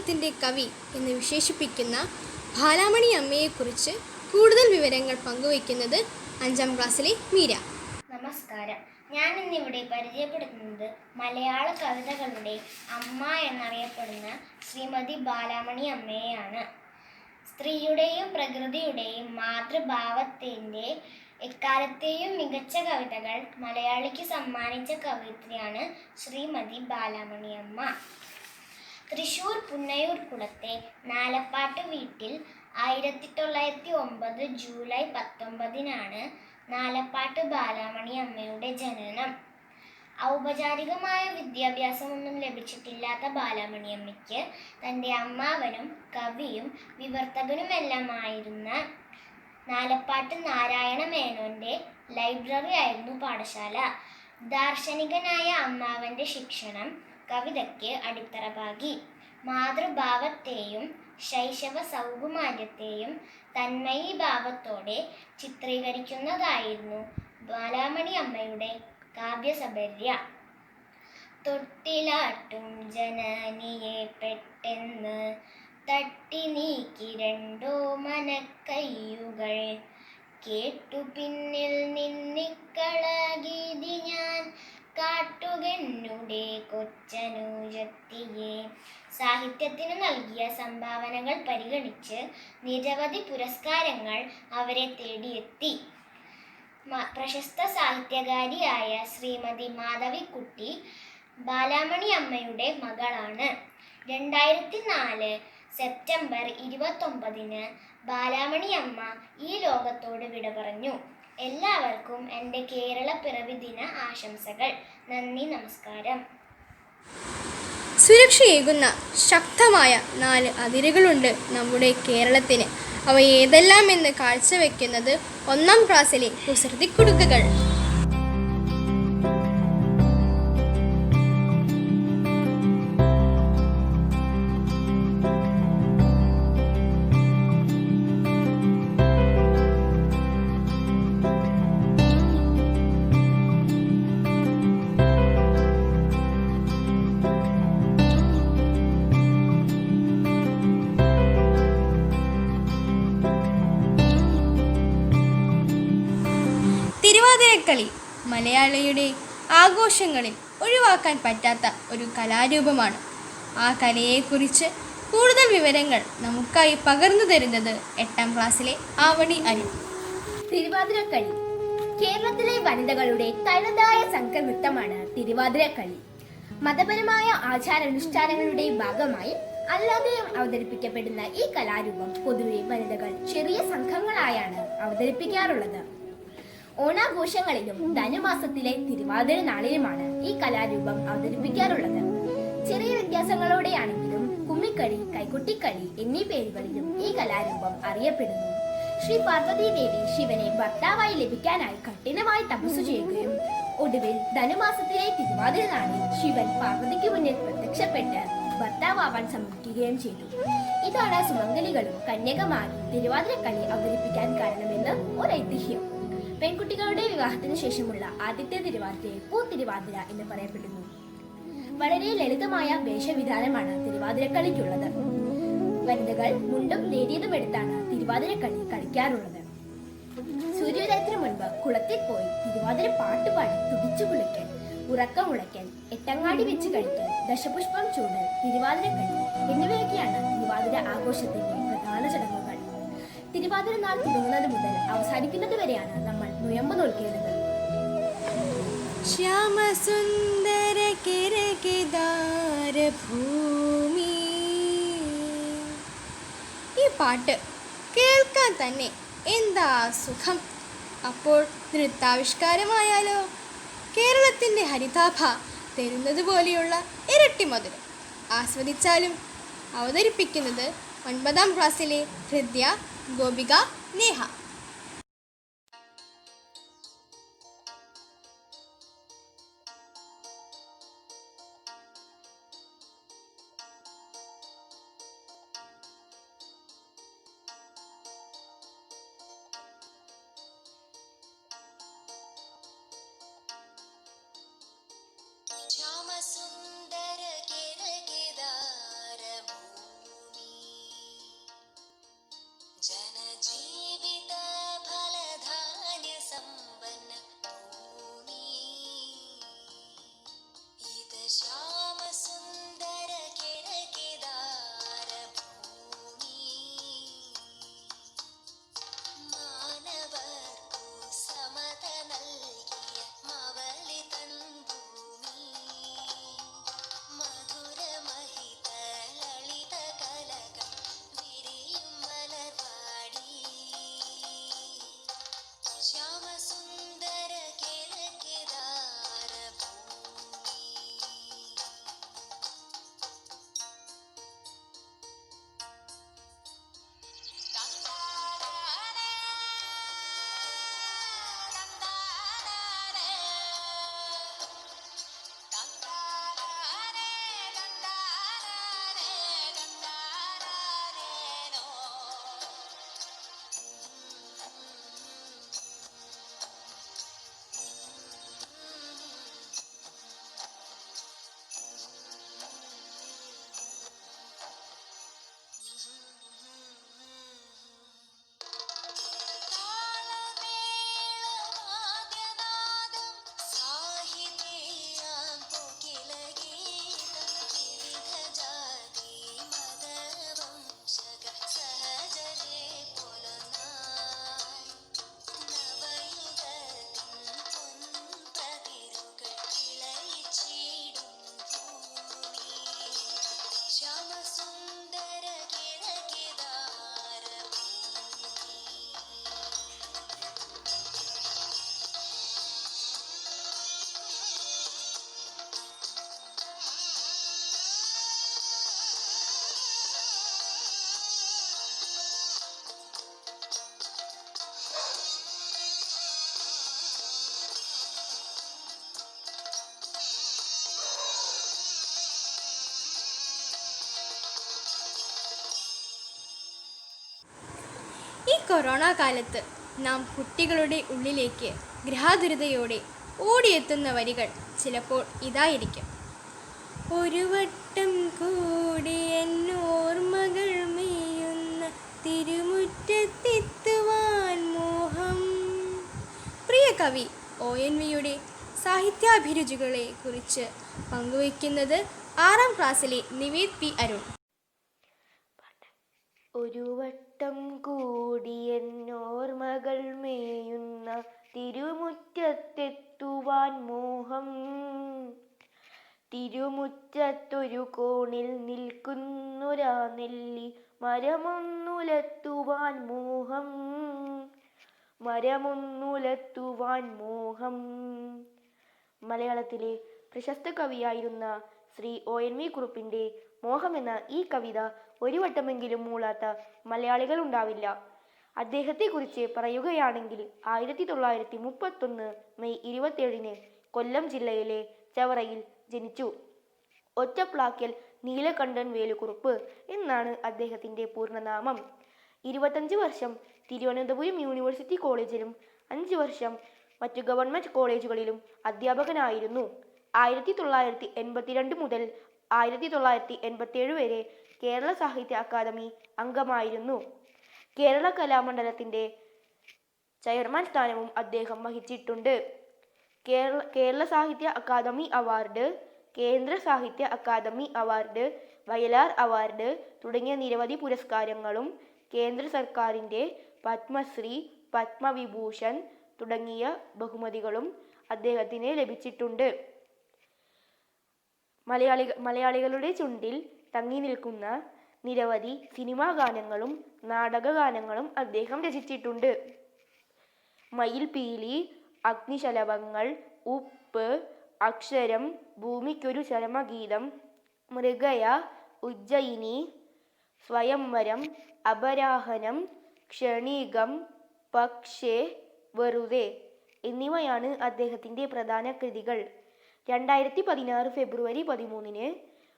കേരളത്തിൻ്റെ കവി എന്ന് വിശേഷിപ്പിക്കുന്ന ബാലാമണി അമ്മയെക്കുറിച്ച് കൂടുതൽ വിവരങ്ങൾ പങ്കുവയ്ക്കുന്നത് 5ാം ക്ലാസ്സിലെ മീര. നമസ്കാരം. ഞാൻ ഇന്നിവിടെ പരിചയപ്പെടുത്തുന്നത് മലയാള കവിതകളുടെ അമ്മ എന്നറിയപ്പെടുന്ന ശ്രീമതി ബാലാമണി അമ്മയെയാണ്. സ്ത്രീയുടെയും പ്രകൃതിയുടെയും മാതൃഭാവത്തിൻ്റെ എക്കാലത്തെയും മികച്ച കവിതകൾ മലയാളിക്ക് സമ്മാനിച്ച കവിത്രിയാണ് ശ്രീമതി ബാലാമണി അമ്മ. തൃശൂർ പുന്നയൂർ കുളത്തെ നാലപ്പാട്ട് വീട്ടിൽ 1909 ജൂലൈ 19 നാലപ്പാട്ട് ബാലാമണി അമ്മയുടെ ജനനം. ഔപചാരികമായ വിദ്യാഭ്യാസമൊന്നും ലഭിച്ചിട്ടില്ലാത്ത ബാലാമണി അമ്മയ്ക്ക് തൻ്റെ അമ്മാവനും കവിയും വിവർത്തകനുമെല്ലാമായിരുന്ന നാലപ്പാട്ട് നാരായണ മേനോൻ്റെ ലൈബ്രറി ആയിരുന്നു പാഠശാല. ദാർശനികനായ അമ്മാവൻ്റെ ശിക്ഷണം കവിതയ്ക്ക് അടിത്തറ പാകി. മാതൃഭാവത്തെയും ശൈശവ സൗകുമാര്യത്തെയും തന്മയീ ഭാവത്തോടെ ചിത്രീകരിക്കുന്നതായിരുന്നു ബാലാമണി അമ്മയുടെ കാവ്യസബര്യ. തൊട്ടിലാട്ടും ജനനിയെ പെട്ടെന്ന് തട്ടി നീക്കി 2 മനക്കയ്യുകൾ കേട്ടു പിന്നിൽ നിന്നിക്കളഗീതി ഞാൻ കാട്ടുകെന്നുടെ കൊച്ചനുജത്തിയെ. സാഹിത്യത്തിനു നൽകിയ സംഭാവനകൾ പരിഗണിച്ച് നിരവധി പുരസ്കാരങ്ങൾ അവരെ തേടിയെത്തി. പ്രശസ്ത സാഹിത്യകാരിയായ ശ്രീമതി മാധവിക്കുട്ടി ബാലാമണി അമ്മയുടെ മകളാണ്. 2004 സെപ്റ്റംബർ 29 ബാലാമണി അമ്മ ഈ ലോകത്തോട് വിട പറഞ്ഞു. എല്ലാവർക്കും എൻ്റെ കേരള പിറവി ദിന ആശംസകൾ. നന്ദി, നമസ്കാരം. സുരക്ഷയേകുന്ന ശക്തമായ 4 അതിരുകളുണ്ട് നമ്മുടെ കേരളത്തിന്. അവ ഏതെല്ലാമെന്ന് കാഴ്ചവെക്കുന്നത് 1ാം ക്ലാസ്സിലെ കുസൃതിക്കുടുക്കുകൾ. തിരുവാതിരക്കളി മലയാളിയുടെ ആഘോഷങ്ങളിൽ ഒഴിവാക്കാൻ പറ്റാത്ത ഒരു കലാരൂപമാണ്. ആ കലയെക്കുറിച്ച് കൂടുതൽ വിവരങ്ങൾ നമുക്കായി പകർന്നു തരുന്നത് 8ാം ക്ലാസ്സിലെ ആവണി അരുൺ. തിരുവാതിരക്കളി കേരളത്തിലെ വനിതകളുടെ തനതായ സംഘനൃത്തമാണ് തിരുവാതിരക്കളി. മതപരമായ ആചാരാനുഷ്ഠാനങ്ങളുടെ ഭാഗമായി അല്ലാതെയും അവതരിപ്പിക്കപ്പെടുന്ന ഈ കലാരൂപം പൊതുവെ വനിതകൾ ചെറിയ സംഘങ്ങളായാണ് അവതരിപ്പിക്കാറുള്ളത്. ഓണാഘോഷങ്ങളിലും ധനുമാസത്തിലെ തിരുവാതിര നാളിലുമാണ് ഈ കലാരൂപം അവതരിപ്പിക്കാറുള്ളത്. ചെറിയ വ്യത്യാസങ്ങളോടെയാണെങ്കിലും കുമ്മിക്കളി, കൈകൊട്ടിക്കളി എന്നീ പേരുകളിലും ഈ കലാരൂപം അറിയപ്പെടുന്നു. ശ്രീ പാർവതീദേവി ശിവനെ ഭർത്താവായി ലഭിക്കാനായി കഠിനമായി തപസ്സു ചെയ്യുകയും ഒടുവിൽ ധനുമാസത്തിലെ തിരുവാതിര നാളിൽ ശിവൻ പാർവതിക്ക് മുന്നിൽ പ്രത്യക്ഷപ്പെട്ട് ഭർത്താവാൻ സമ്മതിക്കുകയും ചെയ്തു. ഇതാണ് സുമംഗലികളും കന്യകമാരും തിരുവാതിരക്കളി അവതരിപ്പിക്കാൻ കാരണമെന്ന് ഒരു ഐതിഹ്യം. പെൺകുട്ടികളുടെ വിവാഹത്തിന് ശേഷമുള്ള ആദ്യത്തെ തിരുവാതിരയെ പൂത്തിരുവാതിര എന്ന് പറയപ്പെടുന്നു. വളരെ ലളിതമായ വേഷവിധാനമാണ് തിരുവാതിരക്കളിക്കുള്ളത്. വനിതകൾ മുണ്ടും നേരിയതും എടുത്താണ് തിരുവാതിരക്കളി കളിക്കാറുള്ളത്. സൂര്യോദയത്തിനു മുൻപ് കുളത്തിൽ പോയി തിരുവാതിര പാട്ടുപാടി തുടിച്ചു കുളിക്കൽ, ഉറക്കമുളയ്ക്കൽ, എട്ടങ്ങാടി വെച്ച് കഴിക്കൽ, ദശപുഷ്പം ചൂടൽ, തിരുവാതിരക്കളി എന്നിവയൊക്കെയാണ് തിരുവാതിര ആഘോഷത്തിന്റെ പ്രധാന ചടങ്ങുകൾ. തിരുവാതിര നാൾ തുടങ്ങുന്നത് മുതൽ അവസാനിക്കുന്നത് വരെയാണ് നമ്മൾ നുയമ്പ് നോൽക്കേണ്ടത്. ശ്യാമസുന്ദര കിരകിദാര ഭൂമി. ഈ പാട്ട് കേൾക്കാൻ തന്നെ എന്താ സുഖം. അപ്പോൾ നൃത്താവിഷ്കാരമായാലോ? കേരളത്തിൻ്റെ ഹരിതാഭ തരുന്നത് പോലെയുള്ള ഇരട്ടി മധുരം ആസ്വദിച്ചാലും. അവതരിപ്പിക്കുന്നത് 9ാം ക്ലാസ്സിലെ ഹൃദ്യ, ഗോപിക, നേഹ. ശ്യാമസുന്ദര കിരകിദാര ഭൂമി കൊറോണ കാലത്ത് നാം കുട്ടികളുടെ ഉള്ളിലേക്ക് ഗൃഹാതുരതയോടെ ഓടിയെത്തുന്ന വരികൾ ചിലപ്പോൾ ഇതായിരിക്കും. ഒരു വട്ടം കൂടി എന്നോർമ്മകൾ മേയുന്ന തിരുമുറ്റത്തെത്തുവാൻ മോഹം. പ്രിയ കവി ONVയുടെ സാഹിത്യാഭിരുചികളെ കുറിച്ച് പങ്കുവയ്ക്കുന്നത് 6ാം ക്ലാസ്സിലെ നിവേദ് പി അരുൺ. ഒരു വട്ടം കൂടി എന്നോർമ്മകൾ മേയുന്ന തിരുമുറ്റത്തെത്തുവാൻ മോഹം. തിരുമുറ്റത്തൊരു കോണിൽ നിൽക്കുന്നൊരാ നെല്ലി മരമൊന്നുലത്തുവാൻ മോഹം. മരമൊന്നുലത്തുവാൻ മോഹം. മലയാളത്തിലെ പ്രശസ്ത കവിയായിരുന്ന ശ്രീ ONV കുറുപ്പിൻ്റെ മോഹം എന്ന ഈ കവിത ഒരു വട്ടമെങ്കിലും മൂളാത്ത മലയാളികൾ ഉണ്ടാവില്ല. അദ്ദേഹത്തെക്കുറിച്ച് പറയുകയാണെങ്കിൽ 1931 മെയ് 27 കൊല്ലം ജില്ലയിലെ ചവറയിൽ ജനിച്ചു. ഒറ്റപ്ലാക്കൽ നീലകണ്ഠൻ വേലുക്കുറുപ്പ് എന്നാണ് അദ്ദേഹത്തിൻ്റെ പൂർണ്ണനാമം. 25 വർഷം തിരുവനന്തപുരം യൂണിവേഴ്സിറ്റി കോളേജിലും 5 വർഷം മറ്റു ഗവൺമെൻറ് കോളേജുകളിലും അധ്യാപകനായിരുന്നു. 1982 മുതൽ 1987 വരെ കേരള സാഹിത്യ അക്കാദമി അംഗമായിരുന്നു. കേരള കലാമണ്ഡലത്തിൻ്റെ ചെയർമാൻ സ്ഥാനവും അദ്ദേഹം വഹിച്ചിട്ടുണ്ട്. കേരള സാഹിത്യ അക്കാദമി അവാർഡ്, കേന്ദ്ര സാഹിത്യ അക്കാദമി അവാർഡ്, വയലാർ അവാർഡ് തുടങ്ങിയ നിരവധി പുരസ്കാരങ്ങളും കേന്ദ്ര സർക്കാരിൻ്റെ പത്മശ്രീ, പത്മവിഭൂഷൺ തുടങ്ങിയ ബഹുമതികളും അദ്ദേഹത്തിന് ലഭിച്ചിട്ടുണ്ട്. മലയാളികളുടെ ചുണ്ടിൽ തങ്ങി നിൽക്കുന്ന നിരവധി സിനിമാ ഗാനങ്ങളും നാടകഗാനങ്ങളും അദ്ദേഹം രചിച്ചിട്ടുണ്ട്. മയിൽപീലി, അഗ്നിശലഭങ്ങൾ, ഉപ്പ്, അക്ഷരം, ഭൂമിക്കൊരു ചരമഗീതം, മൃഗയ, ഉജ്ജയിനി, സ്വയംവരം, അപരാഹനം, ക്ഷണികം, പക്ഷേ, വെറുതെ എന്നിവയാണ് അദ്ദേഹത്തിൻ്റെ പ്രധാന കൃതികൾ. 2016 ഫെബ്രുവരി 13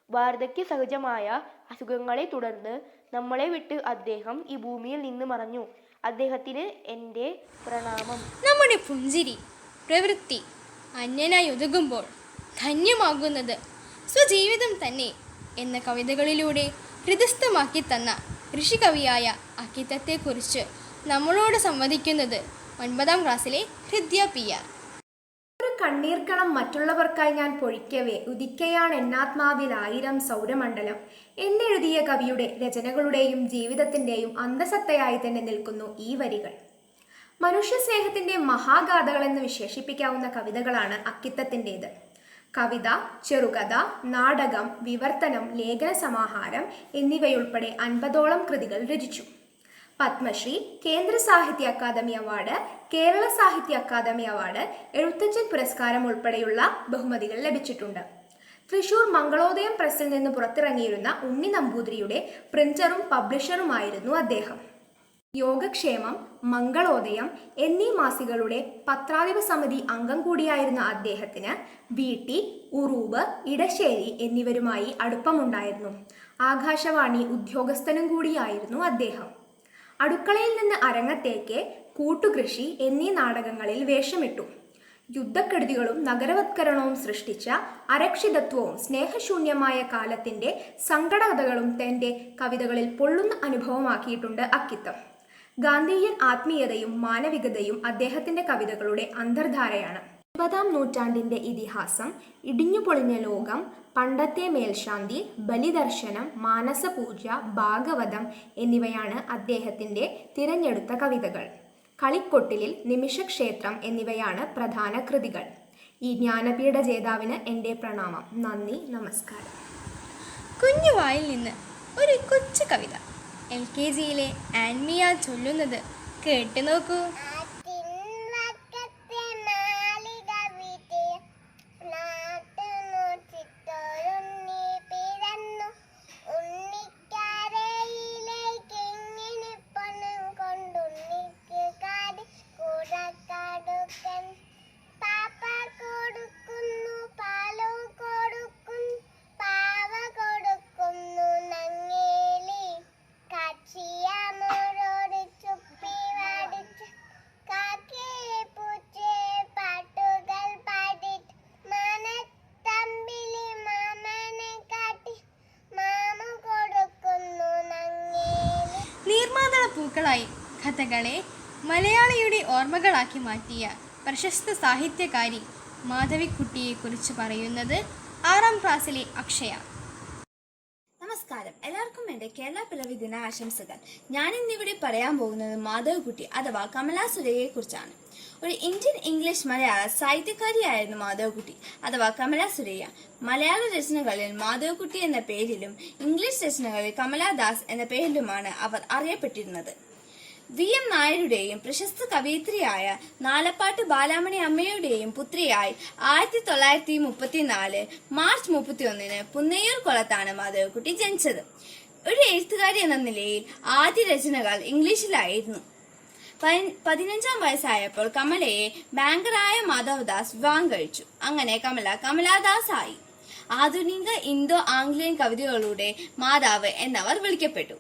വാർദ്ധക്യ സഹജമായ അസുഖങ്ങളെ തുടർന്ന് നമ്മളെ വിട്ട് അദ്ദേഹം ഈ ഭൂമിയിൽ നിന്ന് മറഞ്ഞു. അദ്ദേഹത്തിന് എൻ്റെ പ്രണാമം. നമ്മുടെ പുഞ്ചിരി പ്രവൃത്തി അന്യനായി ഒതുങ്ങുമ്പോൾ ധന്യമാകുന്നത് സ്വജീവിതം തന്നെ എന്ന കവിതകളിലൂടെ ഹൃദയസ്ഥമാക്കി തന്ന ഋഷികവിയായ അക്കിത്തത്തെക്കുറിച്ച് നമ്മളോട് സംവദിക്കുന്നത് 9ാം ക്ലാസ്സിലെ ഹൃദ്യ PR. ഒരു കണ്ണീർക്കണം മറ്റുള്ളവർക്കായി ഞാൻ പൊഴിക്കവേ ഉദിക്കയാണ് എന്നാത്മാവിൽ 1000 സൗരമണ്ഡലം എന്നെഴുതിയ കവിയുടെ രചനകളുടെയും ജീവിതത്തിൻ്റെയും അന്തസത്തയായി തന്നെ നിൽക്കുന്നു ഈ വരികൾ. മനുഷ്യ സ്നേഹത്തിൻ്റെ മഹാഗാഥകളെന്ന് വിശേഷിപ്പിക്കാവുന്ന കവിതകളാണ് അക്കിത്തത്തിൻ്റേത്. കവിത, ചെറുകഥ, നാടകം, വിവർത്തനം, ലേഖന സമാഹാരം എന്നിവയുൾപ്പെടെ 50ഓളം കൃതികൾ രചിച്ചു. പത്മശ്രീ, കേന്ദ്ര സാഹിത്യ അക്കാദമി അവാർഡ്, കേരള സാഹിത്യ അക്കാദമി അവാർഡ്, എഴുത്തച്ഛൻ പുരസ്കാരം ഉൾപ്പെടെയുള്ള ബഹുമതികൾ ലഭിച്ചിട്ടുണ്ട്. തൃശൂർ മംഗളോദയം പ്രസ്സിൽ നിന്ന് പുറത്തിറങ്ങിയിരുന്ന ഉണ്ണി നമ്പൂതിരിയുടെ പ്രിന്ററും പബ്ലിഷറുമായിരുന്നു അദ്ദേഹം. യോഗക്ഷേമം, മംഗളോദയം എന്നീ മാസികളുടെ പത്രാധിപ സമിതി അംഗം കൂടിയായിരുന്ന അദ്ദേഹത്തിന് വീട്ടി, ഉറൂബ്, ഇടശ്ശേരി എന്നിവരുമായി അടുപ്പമുണ്ടായിരുന്നു. ആകാശവാണി ഉദ്യോഗസ്ഥനും കൂടിയായിരുന്നു അദ്ദേഹം. അടുക്കളയിൽ നിന്ന് അരങ്ങത്തേക്ക്, കൂട്ടുകൃഷി എന്നീ നാടകങ്ങളിൽ വേഷമിട്ടു. യുദ്ധക്കെടുതികളും നഗരവത്കരണവും സൃഷ്ടിച്ച അരക്ഷിതത്വവും സ്നേഹശൂന്യമായ കാലത്തിൻ്റെ സങ്കടകഥകളും തൻ്റെ കവിതകളിൽ പൊള്ളുന്ന അനുഭവമാക്കിയിട്ടുണ്ട് അക്കിത്തം. ഗാന്ധിയൻ ആത്മീയതയും മാനവികതയും അദ്ദേഹത്തിൻ്റെ കവിതകളുടെ അന്തർധാരയാണ്. 20ാം നൂറ്റാണ്ടിൻ്റെ ഇതിഹാസം, ഇടിഞ്ഞുപൊളിഞ്ഞ ലോകം, പണ്ടത്തെ മേൽശാന്തി, ബലിദർശനം, മാനസപൂജ, ഭാഗവതം എന്നിവയാണ് അദ്ദേഹത്തിൻ്റെ തിരഞ്ഞെടുത്ത കവിതകൾ. കളിക്കൊട്ടിലിൽ, നിമിഷക്ഷേത്രം എന്നിവയാണ് പ്രധാന കൃതികൾ. ഈ ജ്ഞാനപീഠ ജേതാവിന് എൻ്റെ പ്രണാമം. നന്ദി, നമസ്കാരം. കുഞ്ഞുവായിൽ നിന്ന് ഒരു കൊച്ചു കവിത LKGയിലെ ആൻമിയ ചൊല്ലുന്നത് കേട്ടു നോക്കൂ. Chia moro de chupi പൂക്കളായി കഥകളെ മലയാളിയുടെ ഓർമ്മകളാക്കി മാറ്റിയ പ്രശസ്ത സാഹിത്യകാരി മാധവിക്കുട്ടിയെക്കുറിച്ച് പറയുന്നത് 6ാം ക്ലാസ്സിലെ അക്ഷയ. നമസ്കാരം, എല്ലാവർക്കും എൻ്റെ കേരള പിറവി ദിന ആശംസകൾ. ഞാനിന്നിവിടെ പറയാൻ പോകുന്നത് മാധവിക്കുട്ടി അഥവാ കമലാ സുരയ്യയെ കുറിച്ചാണ്. ഒരു ഇന്ത്യൻ ഇംഗ്ലീഷ് മലയാള സാഹിത്യകാരിയായിരുന്നു മാധവിക്കുട്ടി അഥവാ കമലാ സുരയ്യ. മലയാള രചനകളിൽ മാധവിക്കുട്ടി എന്ന പേരിലും ഇംഗ്ലീഷ് രചനകളിൽ കമലാദാസ് എന്ന പേരിലുമാണ് അവർ അറിയപ്പെട്ടിരുന്നത്. VM നായരുടെയും പ്രശസ്ത കവയിത്രിയായ നാലപ്പാട്ട് ബാലാമണി അമ്മയുടെയും പുത്രിയായി 1934 മാർച്ച് 31 പുന്നയൂർ കൊളത്താണ് മാധവിക്കുട്ടി ജനിച്ചത്. ഒരു എഴുത്തുകാരി എന്ന നിലയിൽ ആദ്യ രചനകൾ ഇംഗ്ലീഷിലായിരുന്നു. 15ാം വയസ്സായപ്പോൾ കമലയെ ബാങ്കറായ മാധവദാസ് വിവാഹം കഴിച്ചു. അങ്ങനെ കമല കമലാദാസ് ആയി. ആധുനിക ഇന്തോ ആംഗ്ലേയൻ കവിതകളുടെ മാതാവ് എന്നവർ വിളിക്കപ്പെട്ടു.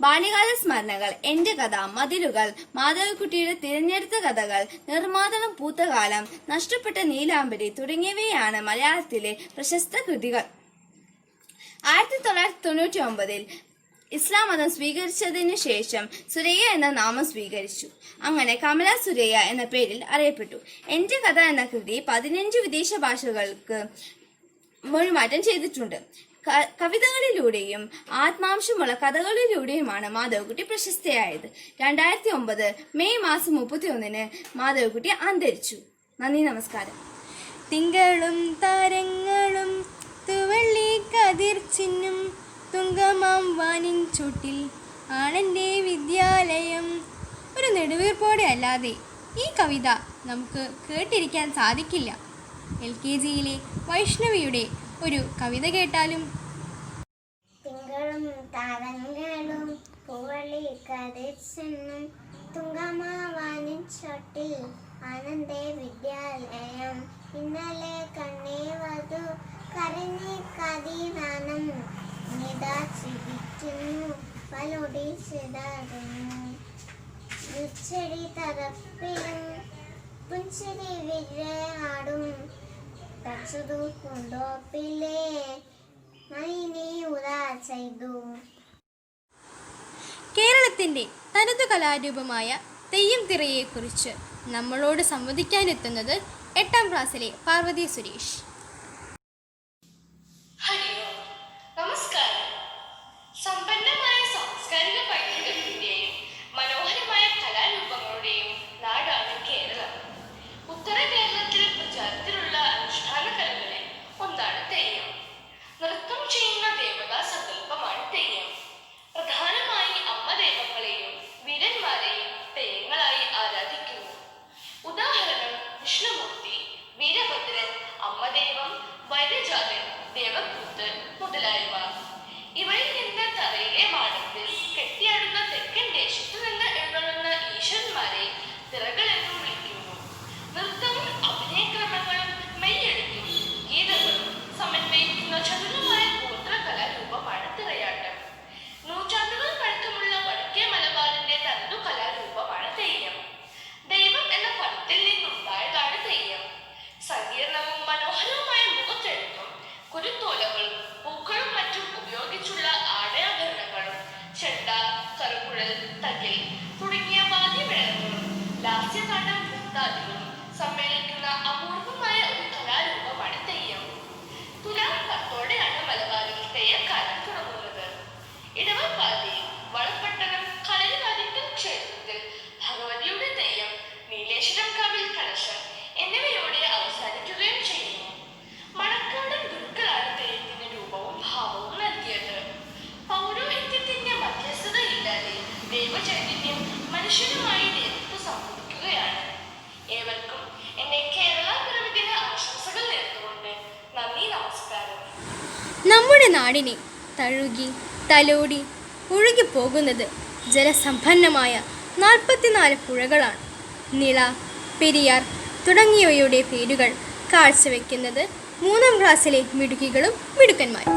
ബാല്യകാല സ്മരണകൾ, എന്റെ കഥ, മതിലുകൾ, മാധവിക്കുട്ടിയുടെ തിരഞ്ഞെടുത്ത കഥകൾ, നിർമ്മാതളം, പൂത്തകാലം, നഷ്ടപ്പെട്ട നീലാംബരി തുടങ്ങിയവയാണ് മലയാളത്തിലെ പ്രശസ്ത കൃതികൾ. 1999 ഇസ്ലാം മതം സ്വീകരിച്ചതിനു ശേഷം സുരയ്യ എന്ന നാമം സ്വീകരിച്ചു. അങ്ങനെ കമലാ സുരയ്യ എന്ന പേരിൽ അറിയപ്പെട്ടു. എന്റെ കഥ എന്ന കൃതി 15 വിദേശ ഭാഷകൾക്ക് മൊഴിമാറ്റം ചെയ്തിട്ടുണ്ട്. കവിതകളിലൂടെയും ആത്മാംശമുള്ള കഥകളിലൂടെയുമാണ് മാധവിക്കുട്ടി പ്രശസ്തയായത്. 2009 മെയ് മാസം 31 മാധവിക്കുട്ടി അന്തരിച്ചു. നന്ദി, നമസ്കാരം. തിങ്കളും താരങ്ങളും തുവള്ളി കതിർച്ചിന്നും തുങ്കമാം വാനിൻ ചുട്ടിൽ ആണെൻ്റെ വിദ്യാലയം. ഒരു നെടുവീർപ്പോടെ അല്ലാതെ ഈ കവിത നമുക്ക് കേട്ടിരിക്കാൻ സാധിക്കില്ല. LKGയിലെ വൈഷ്ണവിയുടെ ഒരു കവിത കേട്ടാലും. തിങ്കളും താരങ്ങളും പൂവളി കതിർച്ചിന്നും തുങ്കമാവാനിൻ ചുട്ടിൽ ആനന്ദേ വിദ്യാലയം. ഇന്നലെ കണ്ണേ വധു കരഞ്ഞി കതിരാനം നിതാ ചിരിക്കുന്നു പലൊടി ചിതറുന്നു. ഉച്ചടി തറപ്പിലും പുഞ്ചിരി വിരയാടും തച്ചുതു കൊണ്ടോപ്പിലേ നൈനി ഉദാ ചെയ്തു. കേരളത്തിൻ്റെ തനതു കലാരൂപമായ തെയ്യം തിറയെക്കുറിച്ച് നമ്മളോട് സംവദിക്കാനെത്തുന്നത് 8ാം ക്ലാസ്സിലെ പാർവതി സുരേഷ്. നമസ്കാരം. സമ്പന്നമായ സാംസ്കാരിക പൈതൃകത്തിന്റെയും മനോഹരമായ കലാരൂപങ്ങളുടെയും നാടാണ് കേരളം. ഉത്തര കേരളത്തിൽ പ്രചാരത്തിലുള്ള അനുഷ്ഠാന കലകളിൽ ഒന്നാണ് തെയ്യം. നൃത്തം ചെയ്യുന്ന ദേവതാ സങ്കല്പമാണ് തെയ്യം. പ്രധാനമായി അമ്മ ദൈവങ്ങളെയും വീരന്മാരെയും തെയ്യങ്ങളായി ആരാധിക്കുന്നു. ഉദാഹരണം വിഷ്ണുമൂർത്തി, വീരഭദ്രൻ, അമ്മദൈവം, വൈരജാതൻ, ദേവകൂത്ത് മുതലായവ. ഇവയിൽ നിന്ന് തറയിലെ മാടത്തിൽ കെട്ടിയാടുന്ന തെക്കൻ ദേശത്തു നിന്ന് എഴുന്നള്ളുന്ന ഈശ്വരന്മാരെ തിറകളെന്നും വിളിക്കുന്നു. നൃത്തവും അഭിനയക്രമങ്ങളും മെയ്യെഴുത്തും ഗീതങ്ങളും സമന്വയിക്കുന്ന ചതുരമായ ഗോത്ര കലാരൂപമാണ് തിറയാട്ടം. നൂറ്റാണ്ടുകൾ പഴക്കമുള്ള വടക്കേ മലബാറിന്റെ തനതു കലാരൂപമാണ് തെയ്യം. ദൈവം എന്ന പദത്തിൽ നിന്നുണ്ടായതാണ് തെയ്യം. സങ്കീർണവും മനോഹരവുമായ മുഖത്തെഴുത്തും കുരുത്തോലകളും പൂക്കളും മറ്റും ഉപയോഗിച്ചുള്ള ആടയാഭരണങ്ങളും ചെണ്ട, കറുകുഴൽ, തകിൽ തുടങ്ങിയ വാദ്യമേളങ്ങളും ലാസ്യകാണ്ഡം വൃത്താദികളും സമ്മേളിക്കുന്ന അപൂർവമായ ഒരു കലാരൂപമാണ് തെയ്യം. തുലാം 10ഓടെയാണ് മലബാറിൽ തെയ്യക്കാലം തുടങ്ങുന്നത്. ഇടവപ്പാതി, വളപ്പട്ടണം, കളരിവാദിക്കൽ ക്ഷേത്രത്തിൽ ഭഗവതിയുടെ തെയ്യം, നീലേശ്വരം കാവിൽ കലശം എന്നിവയോടെ അവസാനിക്കുകയും ചെയ്യുന്നു. മണക്കാടൻ ഗുരുക്കളാണ് തെയ്യത്തിന് രൂപവും ഭാവവും നൽകിയത്. പൗരോഹിത്യത്തിന്റെ മധ്യസ്ഥതയില്ലാതെ ദൈവചൈതന്യം മനുഷ്യനുമായി നേരിട്ട് സംവദിക്കുകയാണ്. ഏവർക്കും എന്റെ കേരള പിറവി ദിന ആശംസകൾ നേർന്നുകൊണ്ട് നന്ദി, നമസ്കാരം. നമ്മുടെ നാടിനെ തഴുകി തലോടി ഒഴുകിപ്പോകുന്നത് ജലസമ്പന്നമായ 44 പുഴകളാണ്. നിള, പെരിയാർ തുടങ്ങിയവയുടെ പേരുകൾ കാഴ്ചവെക്കുന്നത് 3ാം ക്ലാസ്സിലെ മിടുക്കികളും മിടുക്കന്മാരും.